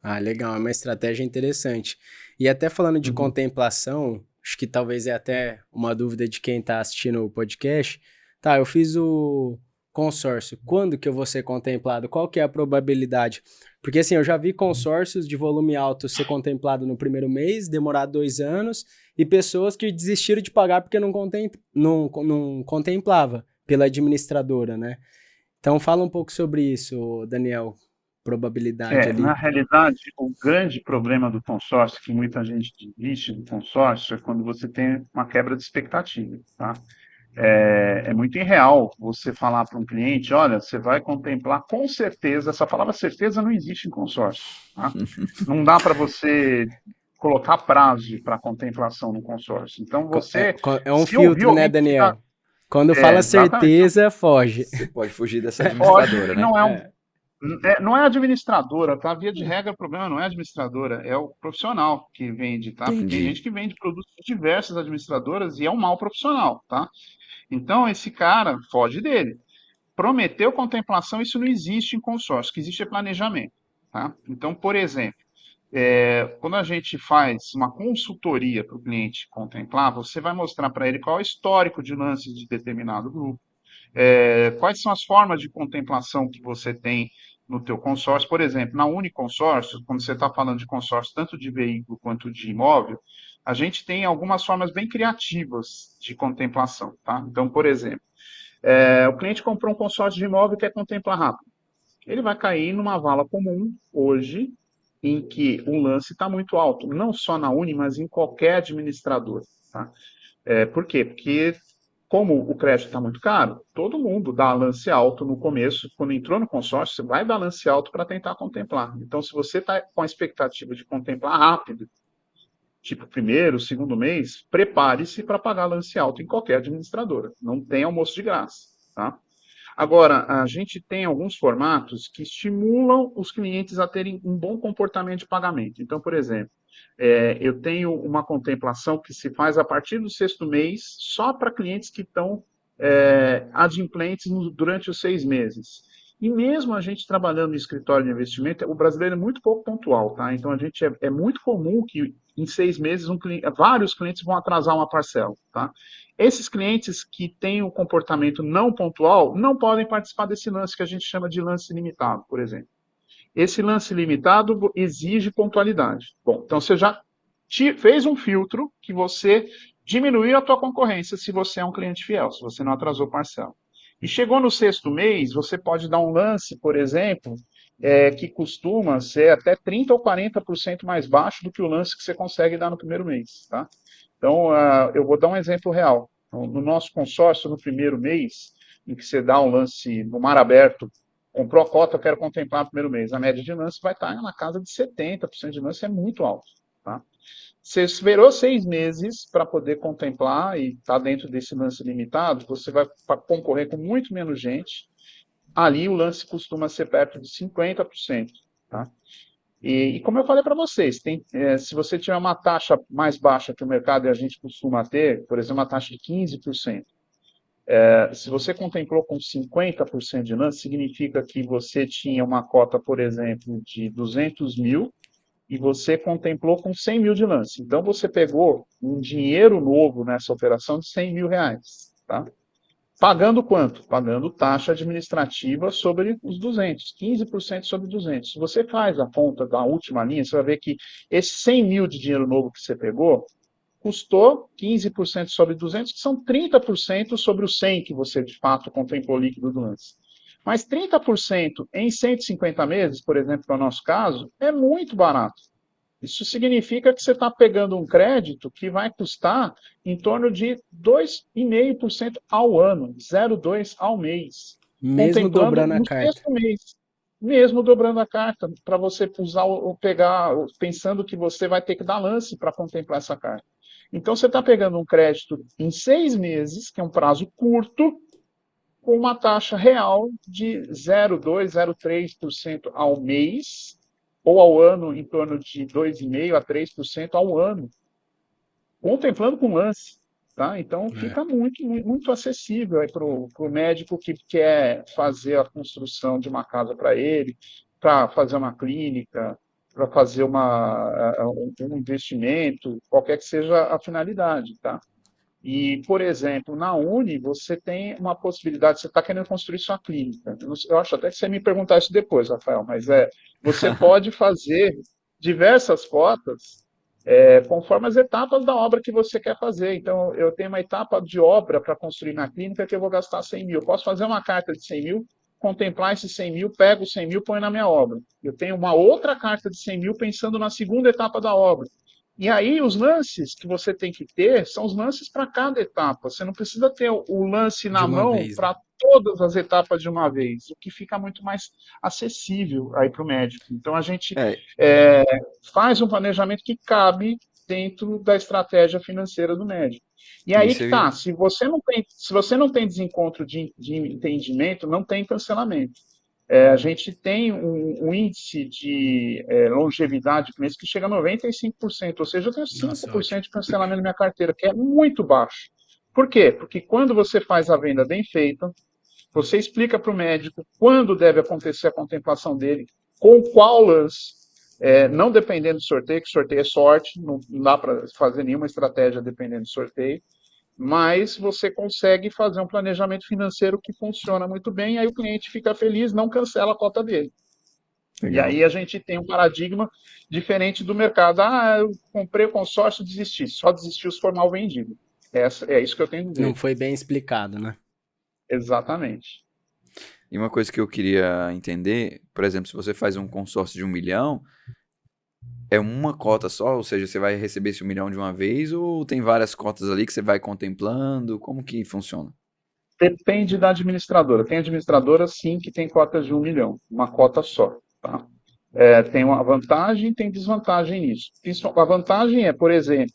Ah, legal, é uma estratégia interessante. E até falando de Uhum. contemplação, acho que talvez é até uma dúvida de quem está assistindo o podcast. Tá, eu fiz o consórcio. Quando que eu vou ser contemplado? Qual que é a probabilidade? Porque assim, eu já vi consórcios de volume alto ser contemplado no primeiro mês, demorar 2 anos, e pessoas que desistiram de pagar porque não contemplava pela administradora, né? Então fala um pouco sobre isso, Daniel. Probabilidade Na ali. realidade, o grande problema do consórcio, que muita gente desiste do consórcio, é quando você tem uma quebra de expectativa, tá? É muito irreal você falar para um cliente, olha, você vai contemplar com certeza, essa palavra certeza não existe em consórcio, tá? Não dá para você colocar prazo para contemplação no consórcio. Então você, É um se ouvir filtro, né, alguém te dar, Daniel? Quando fala exatamente, certeza, foge. Você pode fugir dessa pode administradora, e né? não é um É, não é a administradora, tá? Via de regra, o problema não é a administradora, é o profissional que vende, tá? Porque tem Entendi. gente que vende produtos de diversas administradoras e é um mau profissional, tá? Então, esse cara foge dele. Prometeu contemplação, isso não existe em consórcio, o que existe é planejamento, tá? Então, por exemplo, quando a gente faz uma consultoria para o cliente contemplar, você vai mostrar para ele qual é o histórico de lances de determinado grupo, quais são as formas de contemplação que você tem no teu consórcio. Por exemplo, na Uniconsórcio, quando você está falando de consórcio tanto de veículo quanto de imóvel, a gente tem algumas formas bem criativas de contemplação, tá? Então, por exemplo, o cliente comprou um consórcio de imóvel e quer contemplar rápido. Ele vai cair numa vala comum hoje, em que o lance está muito alto, não só na Uni, mas em qualquer administrador. Tá? Por quê? Porque, como o crédito está muito caro, todo mundo dá lance alto no começo. Quando entrou no consórcio, você vai dar lance alto para tentar contemplar. Então, se você está com a expectativa de contemplar rápido, tipo primeiro, segundo mês, prepare-se para pagar lance alto em qualquer administradora. Não tem almoço de graça. Tá? Agora, a gente tem alguns formatos que estimulam os clientes a terem um bom comportamento de pagamento. Então, por exemplo, eu tenho uma contemplação que se faz a partir do sexto mês, só para clientes que estão adimplentes durante os 6 meses. E mesmo a gente trabalhando no escritório de investimento, o brasileiro é muito pouco pontual, tá? Então a gente é muito comum que em 6 meses vários clientes vão atrasar uma parcela, tá? Esses clientes que têm o comportamento não pontual não podem participar desse lance que a gente chama de lance limitado, por exemplo. Esse lance limitado exige pontualidade. Bom, então você já fez um filtro que você diminuiu a tua concorrência se você é um cliente fiel, se você não atrasou parcela. E chegou no sexto mês, você pode dar um lance, por exemplo, que costuma ser até 30 ou 40% mais baixo do que o lance que você consegue dar no primeiro mês. Tá? Então, eu vou dar um exemplo real. No nosso consórcio, no primeiro mês, em que você dá um lance no mar aberto, comprou a cota, eu quero contemplar no primeiro mês. A média de lance vai estar na casa de 70% de lance, é muito alto. Tá? Você esperou 6 meses para poder contemplar e estar dentro desse lance limitado, você vai concorrer com muito menos gente. Ali o lance costuma ser perto de 50%. Tá? E como eu falei para vocês, se você tiver uma taxa mais baixa que o mercado e a gente costuma ter, por exemplo, uma taxa de 15%, se você contemplou com 50% de lance, significa que você tinha uma cota, por exemplo, de 200 mil e você contemplou com 100 mil de lance. Então, você pegou um dinheiro novo nessa operação de 100 mil reais. Tá? Pagando quanto? Pagando taxa administrativa sobre os 200, 15% sobre 200. Se você faz a conta da última linha, você vai ver que esse 100 mil de dinheiro novo que você pegou, custou 15% sobre 200, que são 30% sobre o 100 que você, de fato, contemplou líquido do lance. Mas 30% em 150 meses, por exemplo, no nosso caso, é muito barato. Isso significa que você está pegando um crédito que vai custar em torno de 2,5% ao ano, 0,2 ao mês, Mesmo contemplando dobrando a no carta. sexto mês, mesmo dobrando a carta, para você usar ou pegar, pensando que você vai ter que dar lance para contemplar essa carta. Então você está pegando um crédito em 6 meses, que é um prazo curto, com uma taxa real de 0,2, 0,3% ao mês, ou ao ano em torno de 2,5% a 3% ao ano, contemplando com lance. Tá? Então É. fica muito, muito, muito acessível para o médico que quer fazer a construção de uma casa para ele, para fazer uma clínica, para fazer um investimento, qualquer que seja a finalidade. Tá? E, por exemplo, na Uni, você tem uma possibilidade, você está querendo construir sua clínica. Eu acho até que você me perguntar isso depois, Rafael, mas você pode fazer diversas cotas conforme as etapas da obra que você quer fazer. Então, eu tenho uma etapa de obra para construir na clínica que eu vou gastar 100 mil. Eu posso fazer uma carta de 100 mil, contemplar esses 100 mil, pego os 100 mil, põe na minha obra. Eu tenho uma outra carta de 100 mil pensando na segunda etapa da obra. E aí, os lances que você tem que ter são os lances para cada etapa. Você não precisa ter o lance De na uma mão vez, né? para todas as etapas de uma vez, o que fica muito mais acessível aí para o médico. Então, a gente É, é, faz um planejamento que cabe dentro da estratégia financeira do médico. E aí isso que eu tá, ia. se você não tem desencontro de entendimento, não tem cancelamento. A gente tem um índice de longevidade de clientes que chega a 95%, ou seja, eu tenho Nossa, 5% ótimo. de cancelamento na minha carteira, que é muito baixo. Por quê? Porque quando você faz a venda bem feita, você explica para o médico quando deve acontecer a contemplação dele, com qual lance, não dependendo do sorteio, que sorteio é sorte, não dá para fazer nenhuma estratégia dependendo do sorteio, mas você consegue fazer um planejamento financeiro que funciona muito bem, aí o cliente fica feliz, não cancela a cota dele. E Legal. aí a gente tem um paradigma diferente do mercado. Ah, eu comprei o consórcio, desisti. Só desistiu se for mal vendido. É isso que eu tenho a Não dizer. foi bem explicado, né? Exatamente. E uma coisa que eu queria entender, por exemplo, se você faz um consórcio de 1 milhão, é uma cota só? Ou seja, você vai receber esse 1 milhão de uma vez ou tem várias cotas ali que você vai contemplando? Como que funciona? Depende da administradora. Tem administradora, sim, que tem cotas de 1 milhão, uma cota só. Tá? Tem uma vantagem e tem desvantagem nisso. A vantagem é, por exemplo,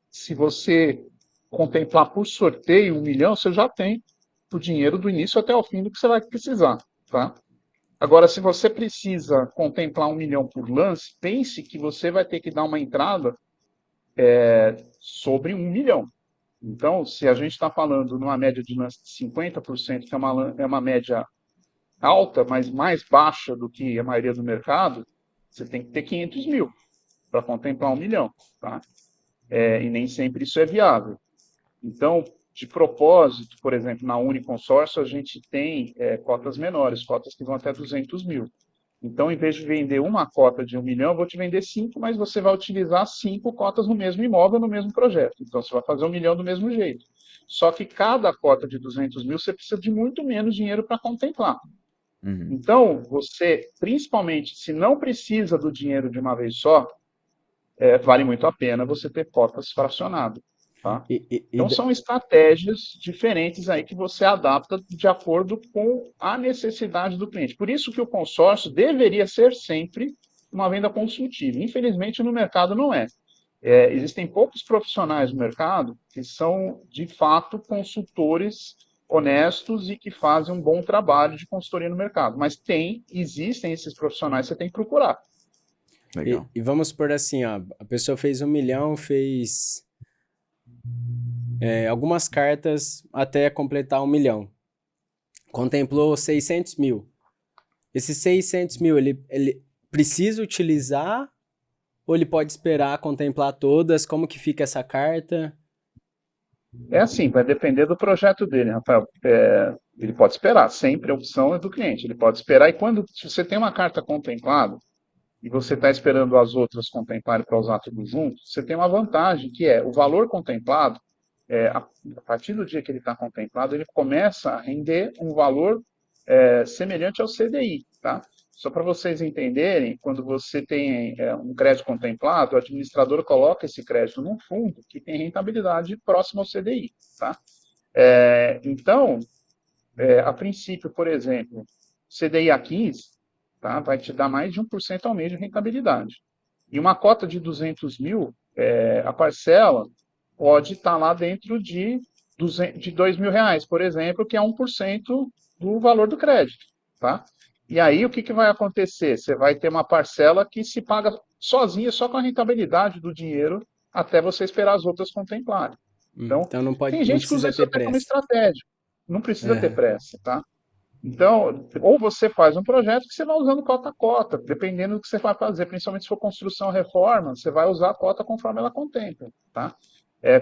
se você contemplar por sorteio 1 milhão, você já tem o dinheiro do início até o fim do que você vai precisar. Tá? Agora, se você precisa contemplar 1 milhão por lance, pense que você vai ter que dar uma entrada sobre 1 milhão. Então, se a gente está falando numa média de lance de 50%, que é uma média alta, mas mais baixa do que a maioria do mercado, você tem que ter 500 mil para contemplar 1 milhão. Tá? E nem sempre isso é viável. Então, de propósito, por exemplo, na Uniconsórcio, a gente tem cotas menores, cotas que vão até 200 mil. Então, em vez de vender uma cota de 1 milhão, eu vou te vender 5, mas você vai utilizar 5 cotas no mesmo imóvel, no mesmo projeto. Então, você vai fazer 1 milhão do mesmo jeito. Só que cada cota de 200 mil, você precisa de muito menos dinheiro para contemplar. Uhum. Então, você, principalmente, se não precisa do dinheiro de uma vez só, vale muito a pena você ter cotas fracionadas. Tá? E, e, e Então, da- são estratégias diferentes aí que você adapta de acordo com a necessidade do cliente. Por isso que o consórcio deveria ser sempre uma venda consultiva. Infelizmente, no mercado não é. Existem poucos profissionais no mercado que são, de fato, consultores honestos e que fazem um bom trabalho de consultoria no mercado. Mas existem esses profissionais, você tem que procurar. Legal. e vamos por assim, ó, a pessoa fez 1 milhão, fez algumas cartas até completar 1 milhão. Contemplou 600 mil. Esses 600 mil, ele precisa utilizar ou ele pode esperar contemplar todas? Como que fica essa carta? É assim, vai depender do projeto dele, Rafael. Ele pode esperar, sempre a opção é do cliente. Ele pode esperar e se você tem uma carta contemplada, e você está esperando as outras contemplarem para usar tudo junto, você tem uma vantagem, que é o valor contemplado, a partir do dia que ele está contemplado, ele começa a render um valor semelhante ao CDI, tá? Só para vocês entenderem, quando você tem um crédito contemplado, o administrador coloca esse crédito num fundo que tem rentabilidade próxima ao CDI, tá? Então, a princípio, por exemplo, CDI a 15, tá, vai te dar mais de 1% ao mês de rentabilidade. E uma cota de 200 mil, a parcela pode estar lá dentro de R$ 2.000, por exemplo, que é 1% do valor do crédito. Tá? E aí, o que vai acontecer? Você vai ter uma parcela que se paga sozinha, só com a rentabilidade do dinheiro, até você esperar as outras contemplarem. Então, Então não pode, tem não gente que usa precisa isso ter até como pressa. estratégia. Não precisa ter Aham. pressa, tá? Então, ou você faz um projeto que você vai usando cota a cota, dependendo do que você vai fazer, principalmente se for construção ou reforma, você vai usar a cota conforme ela contempla, tá?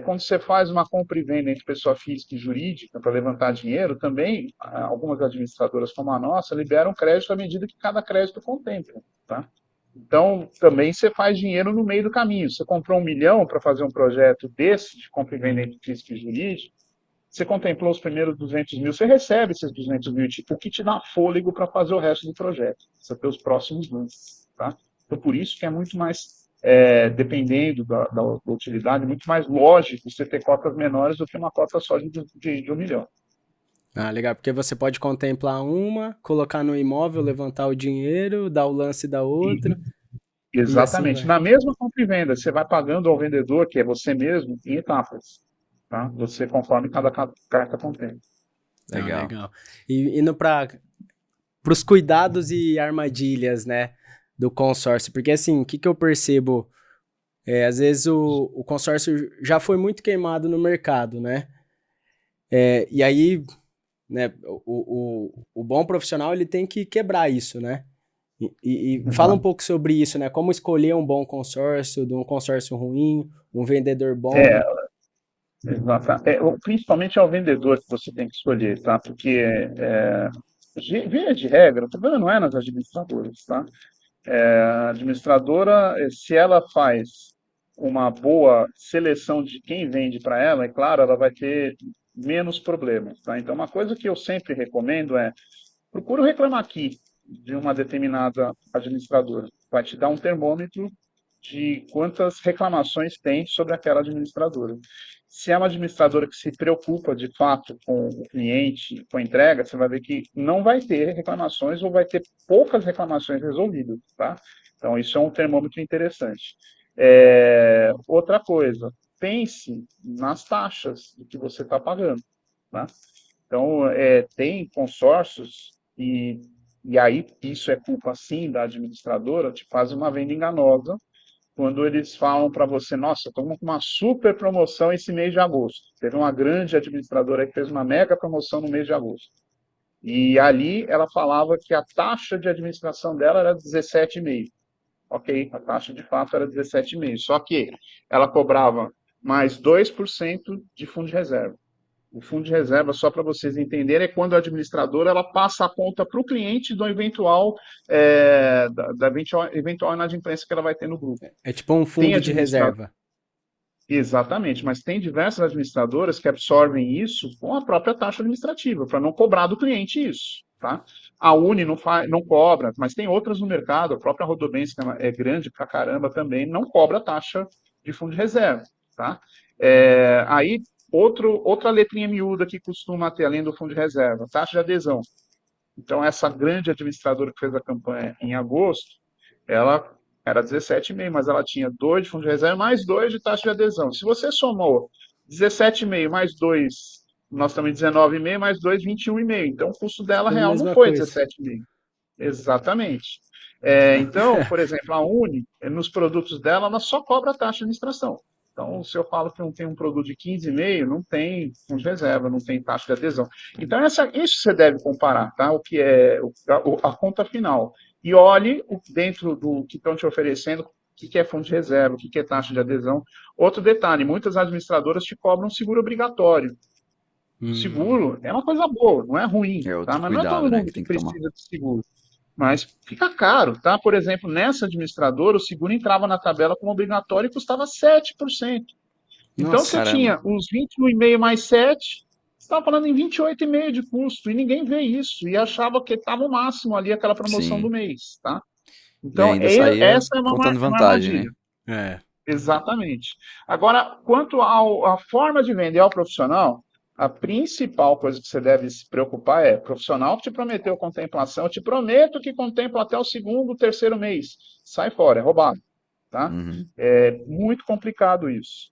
Quando você faz uma compra e venda entre pessoa física e jurídica para levantar dinheiro, também algumas administradoras como a nossa liberam crédito à medida que cada crédito contempla, tá? Então, também você faz dinheiro no meio do caminho. Você comprou 1 milhão para fazer um projeto desse, de compra e venda entre físico e jurídico, você contemplou os primeiros 200 mil, você recebe esses 200 mil, tipo, o que te dá fôlego para fazer o resto do projeto, para ter os próximos lances, tá? Então, por isso que é muito mais, dependendo da utilidade, muito mais lógico você ter cotas menores do que uma cota só de 1 milhão. Ah, legal, porque você pode contemplar uma, colocar no imóvel, levantar o dinheiro, dar o lance da outra, e assim Exatamente. vai. Na mesma compra e venda, você vai pagando ao vendedor, que é você mesmo, em etapas, tá? Você conforme cada carta contém. Ah, Legal. legal. E indo para os cuidados e armadilhas, né, do consórcio, porque assim, o que eu percebo, às vezes o consórcio já foi muito queimado no mercado, né, e aí, né, o bom profissional, ele tem que quebrar isso, né, e fala um Exato. pouco sobre isso, né, como escolher um bom consórcio, de um consórcio ruim, um vendedor bom. É, exato. Principalmente é o vendedor que você tem que escolher, tá? Porque, via de regra, o problema não é nas administradoras, tá? A administradora, se ela faz uma boa seleção de quem vende para ela, é claro, ela vai ter menos problemas, tá? Então, uma coisa que eu sempre recomendo é procura reclamar aqui de uma determinada administradora. Vai te dar um termômetro de quantas reclamações tem sobre aquela administradora. Se é uma administradora que se preocupa de fato com o cliente, com a entrega, você vai ver que não vai ter reclamações ou vai ter poucas reclamações resolvidas, tá? Então, isso é um termômetro interessante. Outra coisa, pense nas taxas que você está pagando, tá? Então, tem consórcios e aí isso é culpa, sim, da administradora, te faz uma venda enganosa, quando eles falam para você, nossa, estamos com uma super promoção esse mês de agosto. Teve uma grande administradora que fez uma mega promoção no mês de agosto. E ali ela falava que a taxa de administração dela era 17,5. Ok, a taxa de fato era 17,5. Só que ela cobrava mais 2% de fundo de reserva. O fundo de reserva, só para vocês entenderem, é quando a administradora ela passa a conta para o cliente do eventual, eventual inadimplência que ela vai ter no grupo. É tipo um Tem fundo de administrador. reserva. Exatamente, mas tem diversas administradoras que absorvem isso com a própria taxa administrativa, para não cobrar do cliente isso, tá? A Uni não cobra, mas tem outras no mercado, a própria Rodobense, que é grande pra caramba também, não cobra taxa de fundo de reserva, tá? Aí, outra letrinha miúda que costuma ter, além do fundo de reserva, taxa de adesão. Então, essa grande administradora que fez a campanha em agosto, ela era 17,5, mas ela tinha 2 de fundo de reserva mais 2 de taxa de adesão. Se você somou 17,5 mais 2, nós estamos em 19,5 mais 2, 21,5. Então, o custo dela Tudo a real não mesma foi coisa. 17,5. Exatamente. Então, por exemplo, a Uni, nos produtos dela, ela só cobra a taxa de administração. Então, se eu falo que não tem um produto de 15,5, não tem fundo de reserva, não tem taxa de adesão. Então, isso você deve comparar, tá? O que é a conta final. E olhe dentro do que estão te oferecendo, o que é fundo de reserva, o que é taxa de adesão. Outro detalhe, muitas administradoras te cobram seguro obrigatório. O Hum, seguro é uma coisa boa, não é ruim, É tá? outro Mas não é cuidado, todo né, mundo que que tem que tomar. precisa de seguro. mas fica caro, tá? Por exemplo, nessa administradora, o seguro entrava na tabela como obrigatório e custava 7%. Então você Nossa, Caramba. tinha os 21,5 mais 7, você estava falando em 28,5 de custo, e ninguém vê isso, e achava que estava o máximo ali aquela promoção do Sim. mês, tá? E Então, ainda saía essa é contando uma vantagem, armadilha. né? é. Exatamente. Agora, quanto à forma de vender ao profissional, a principal coisa que você deve se preocupar é: profissional que te prometeu contemplação, eu te prometo que contempla até o segundo, terceiro mês. Sai fora, é roubado, tá? Uhum. É muito complicado isso.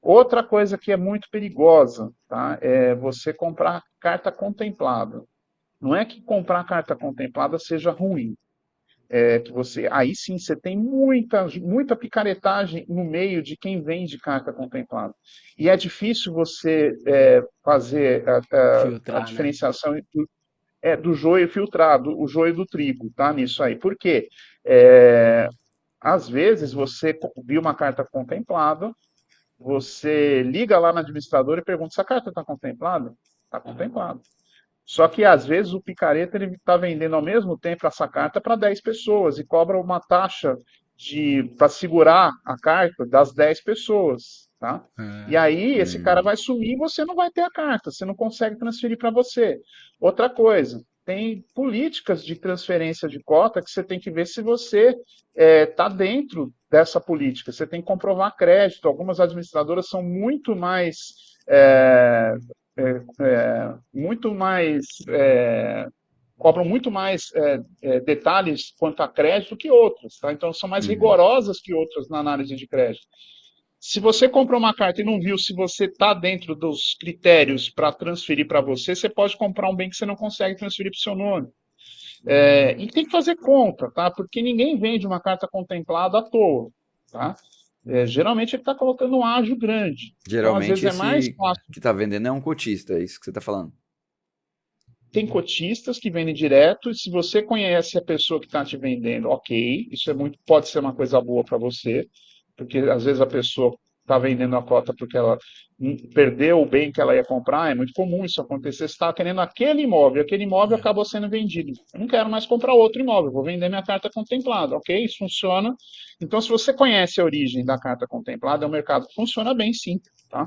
Outra coisa que é muito perigosa, tá? É você comprar carta contemplada. Não é que comprar carta contemplada seja ruim, que você, aí sim você tem muita picaretagem no meio de quem vende carta contemplada. E é difícil você fazer a Filtrar, né? diferenciação do joio filtrado, o joio do trigo, tá? Nisso aí. Por quê? É, às vezes você viu uma carta contemplada, você liga lá na administradora e pergunta se a carta está contemplada? Está contemplada. Só que às vezes o picareta ele está vendendo ao mesmo tempo essa carta para 10 pessoas e cobra uma taxa para segurar a carta das 10 pessoas, tá? E Ah, aí esse cara Hum. vai sumir e você não vai ter a carta, você não consegue transferir para você. Outra coisa, tem políticas de transferência de cota que você tem que ver se você está dentro dessa política. Você tem que comprovar crédito. Algumas administradoras são muito mais cobram muito mais detalhes quanto a crédito que outras, tá? Então são mais Uhum. rigorosas que outras na análise de crédito. Se você comprou uma carta e não viu se você está dentro dos critérios para transferir para você, você pode comprar um bem que você não consegue transferir para o seu nome. E tem que fazer conta, tá? Porque ninguém vende uma carta contemplada à toa, tá? Geralmente ele está colocando um ágio grande. Então, às vezes, Geralmente é mais esse fácil. que tá vendendo é um cotista, é isso que você tá falando. Tem cotistas que vendem direto, e se você conhece a pessoa que está te vendendo, ok, isso pode ser uma coisa boa para você, porque às vezes a pessoa está vendendo a cota porque ela perdeu o bem que ela ia comprar, é muito comum isso acontecer. Você está querendo aquele imóvel é. acabou sendo vendido. Eu não quero mais comprar outro imóvel, vou vender minha carta contemplada, ok? Isso funciona. Então, se você conhece a origem da carta contemplada, é um mercado que funciona bem, sim, tá?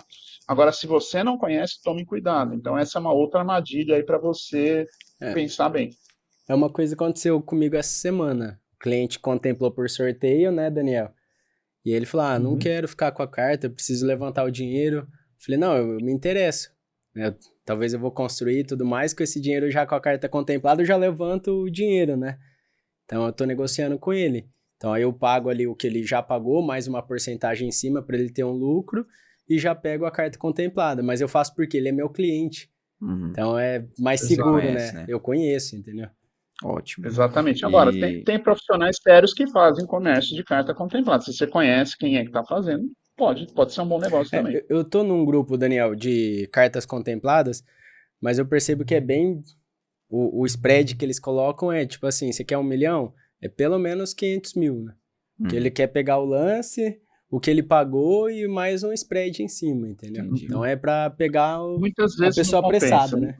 Agora, se você não conhece, tome cuidado. Então, essa é uma outra armadilha aí para você É. pensar bem. É uma coisa que aconteceu comigo essa semana. O cliente contemplou por sorteio, né, Daniel? E ele falou: Ah, não Uhum. quero ficar com a carta, eu preciso levantar o dinheiro. Falei: Não, eu me interesso. Né? Talvez eu vou construir e tudo mais, com esse dinheiro já com a carta contemplada, eu já levanto o dinheiro, né? Então eu tô negociando com ele. Então aí eu pago ali o que ele já pagou, mais uma porcentagem em cima para ele ter um lucro e já pego a carta contemplada. Mas eu faço porque ele é meu cliente. Uhum. Então é mais Você Exato. seguro, conhece, né? né? Eu conheço, entendeu? Ótimo. Exatamente. Agora, E tem profissionais sérios que fazem comércio de carta contemplada. Se você conhece quem é que está fazendo, pode ser um bom negócio É, também. eu tô num grupo, Daniel, de cartas contempladas, mas eu percebo que é bem. O spread que eles colocam é tipo assim: você quer 1 milhão? É pelo menos 500 mil, né? Que ele uhum, quer pegar o lance, o que ele pagou e mais um spread em cima, entendeu? entendi. Então é pra pegar Muitas a vezes não pessoa compensa, apressada, né? né?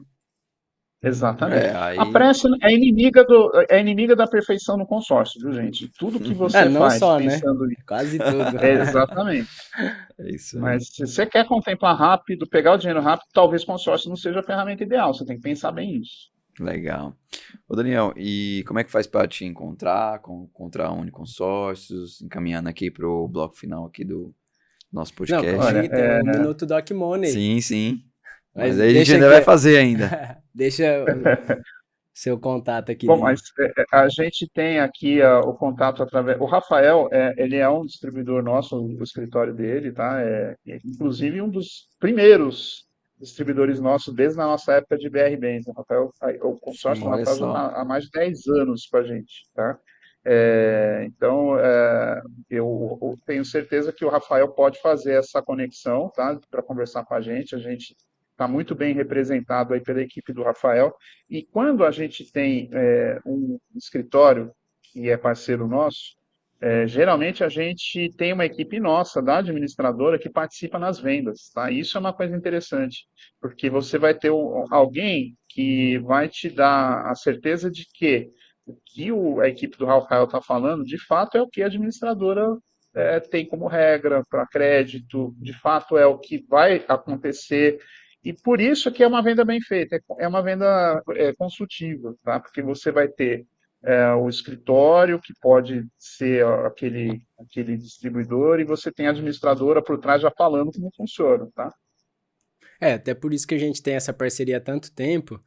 Exatamente. É, A aí. pressa é inimiga da perfeição no consórcio, viu, gente? Tudo que Ah, você não faz só, né? pensando em. Quase tudo. Exatamente. É isso aí. Mas se você quer contemplar rápido, pegar o dinheiro rápido, talvez consórcio não seja a ferramenta ideal. Você tem que pensar bem nisso. Legal. Ô, Daniel, e como é que faz para te encontrar, encontrar a Uniconsórcios, encaminhando aqui pro bloco final aqui do nosso Não, calma podcast? Olha, aí, tem o Minuto Doc Money. Sim, sim. Mas Mas aí a gente deixa ainda aqui. vai fazer ainda. Deixa o seu contato aqui, bom, mas Daniel. a gente tem aqui o contato através. O Rafael, ele é um distribuidor nosso, o escritório dele, tá? Inclusive um dos primeiros distribuidores nossos desde a nossa época de BR Bank. O consórcio do Olha Rafael já só. está há mais de 10 anos com a gente, tá? Então, eu tenho certeza que o Rafael pode fazer essa conexão, tá? Para conversar com a gente. A gente está muito bem representado aí pela equipe do Rafael. E quando a gente tem um escritório que é parceiro nosso, geralmente a gente tem uma equipe nossa, da administradora, que participa nas vendas, tá? Isso é uma coisa interessante, porque você vai ter alguém que vai te dar a certeza de que que a equipe do Rafael está falando, de fato, é o que a administradora tem como regra para crédito, de fato é o que vai acontecer, e por isso que é uma venda bem feita, é uma venda consultiva, tá? Porque você vai ter o escritório, que pode ser aquele distribuidor, e você tem a administradora por trás já falando como funciona, tá? Até por isso que a gente tem essa parceria há tanto tempo.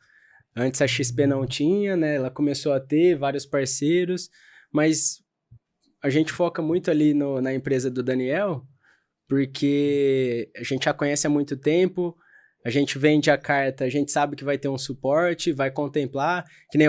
Antes a XP não tinha, né? Ela começou a ter vários parceiros, mas a gente foca muito ali na empresa do Daniel, porque a gente já conhece há muito tempo, a gente vende a carta, a gente sabe que vai ter um suporte, vai contemplar, que nem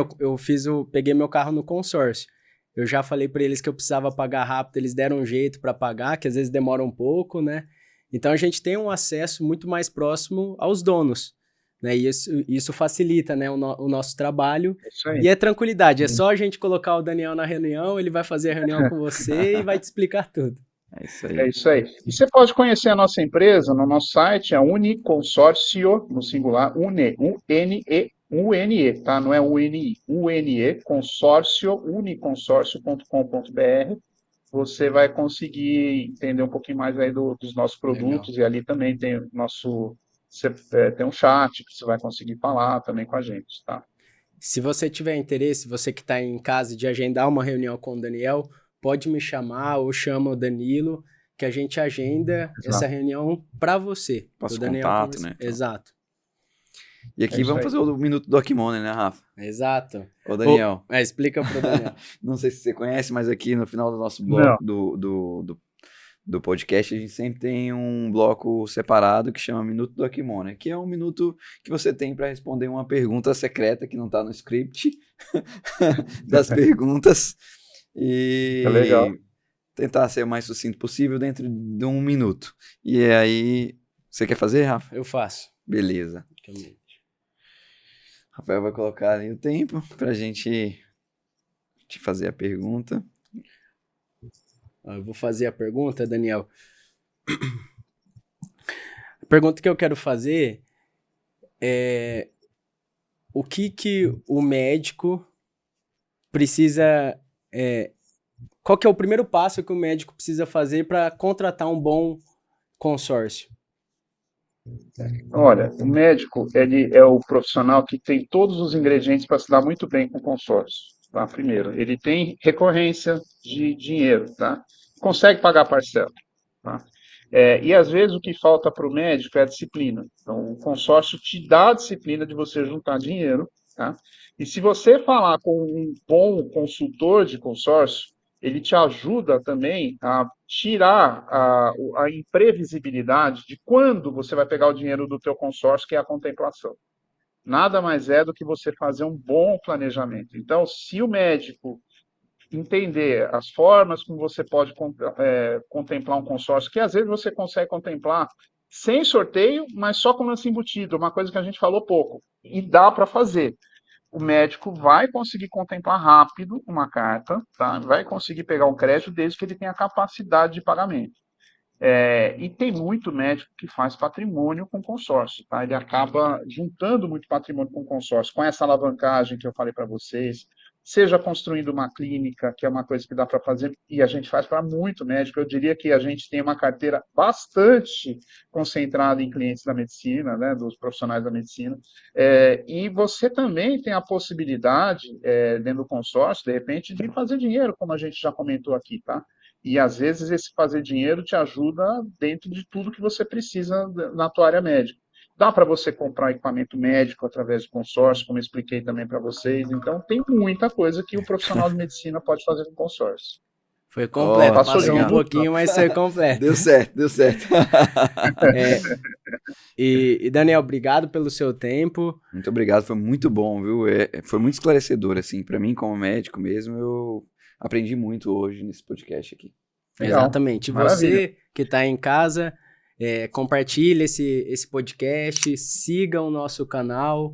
peguei meu carro no consórcio. Eu já falei para eles que eu precisava pagar rápido, eles deram um jeito para pagar, que às vezes demora um pouco, né? Então a gente tem um acesso muito mais próximo aos donos, né? E isso facilita, né, o nosso trabalho. É isso aí. E é tranquilidade, é só a gente colocar o Daniel na reunião, ele vai fazer a reunião com você e vai te explicar tudo. É isso aí. É isso aí. E você pode conhecer a nossa empresa no nosso site, é Uniconsórcio, no singular, U-N-E, tá? Não é U-N-I, U-N-E, consórcio, uniconsórcio.com.br. Você vai conseguir entender um pouquinho mais aí dos nossos produtos, Legal. e ali também tem tem um chat que você vai conseguir falar também com a gente, tá? Se você tiver interesse, você que está em casa, de agendar uma reunião com o Daniel, pode me chamar ou chama o Danilo, que a gente agenda essa reunião para você. Passo o Daniel contato, né? Então. Exato. E aqui vamos fazer o Minuto do Akimone, né, Rafa? Exato. Ô, Daniel. Explica pro Daniel. Não sei se você conhece, mas aqui no final do nosso bloco do podcast, a gente sempre tem um bloco separado que chama Minuto do Akimone, que é um minuto que você tem para responder uma pergunta secreta que não está no script das perguntas e legal. tentar ser o mais sucinto possível dentro de um minuto. E aí, você quer fazer, Rafa? Eu faço. Beleza. Rafael vai colocar ali o tempo pra gente te fazer a pergunta. Eu vou fazer a pergunta, Daniel. A pergunta que eu quero fazer é o que o médico precisa... qual que é o primeiro passo que o médico precisa fazer para contratar um bom consórcio? Olha, o médico, ele é o profissional que tem todos os ingredientes para se dar muito bem com o consórcio, tá? Primeiro, ele tem recorrência de dinheiro, tá? Consegue pagar parcela, tá? E às vezes o que falta para o médico é a disciplina. Então, o consórcio te dá a disciplina de você juntar dinheiro, tá? E se você falar com um bom consultor de consórcio, ele te ajuda também a tirar a imprevisibilidade de quando você vai pegar o dinheiro do teu consórcio, que é a contemplação. Nada mais é do que você fazer um bom planejamento. Então, se o médico entender as formas como você pode contemplar um consórcio, que às vezes você consegue contemplar sem sorteio, mas só com lance embutido, uma coisa que a gente falou pouco, e dá para fazer. O médico vai conseguir contemplar rápido uma carta, tá? Vai conseguir pegar um crédito desde que ele tenha capacidade de pagamento. E tem muito médico que faz patrimônio com consórcio, tá? Ele acaba juntando muito patrimônio com consórcio, com essa alavancagem que eu falei para vocês, seja construindo uma clínica, que é uma coisa que dá para fazer, e a gente faz para muito médico. Eu diria que a gente tem uma carteira bastante concentrada em clientes da medicina, né, dos profissionais da medicina, e você também tem a possibilidade, dentro do consórcio, de repente, de fazer dinheiro, como a gente já comentou aqui, tá? E às vezes esse fazer dinheiro te ajuda dentro de tudo que você precisa na tua área médica. Dá para você comprar equipamento médico através de consórcio, como eu expliquei também para vocês. Então, tem muita coisa que o profissional de medicina pode fazer com consórcio. Foi completo. Passou legal. Um pouquinho, mas foi completo. Deu certo. E Daniel, obrigado pelo seu tempo. Muito obrigado, foi muito bom, viu? Foi muito esclarecedor, assim, para mim como médico mesmo, eu aprendi muito hoje nesse podcast aqui. Legal. Exatamente. Maravilha. Você que está em casa, compartilhe esse podcast, siga o nosso canal,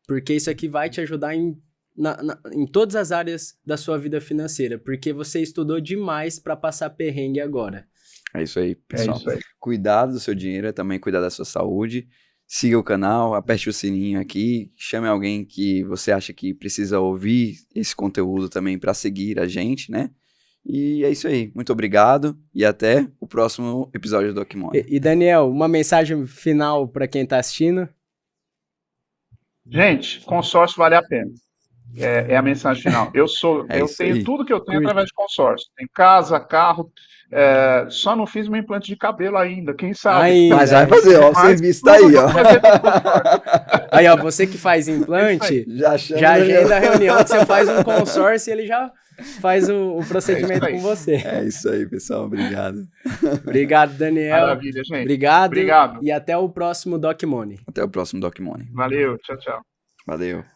porque isso aqui vai te ajudar em todas as áreas da sua vida financeira, porque você estudou demais para passar perrengue agora. É isso aí, pessoal. É isso aí. Cuidar do seu dinheiro é também cuidar da sua saúde. siga o canal, aperte o sininho aqui, chame alguém que você acha que precisa ouvir esse conteúdo também para seguir a gente, né? E é isso aí. Muito obrigado e até o próximo episódio do DocMoney. E Daniel, uma mensagem final para quem está assistindo? Gente, consórcio vale a pena. É a mensagem final. Eu tenho aí. tudo que eu tenho através de consórcio. Tenho casa, carro. Só não fiz meu implante de cabelo ainda. Quem sabe? Mas vai fazer, ó. O serviço tá aí, ó. Aí, ó, você que faz implante, já agenda a reunião que você faz um consórcio e ele já faz o procedimento com você. É isso aí, pessoal. Obrigado. Obrigado, Daniel. Maravilha, gente. Obrigado. E até o próximo DocMoney. Até o próximo DocMoney. Valeu, tchau, tchau. Valeu.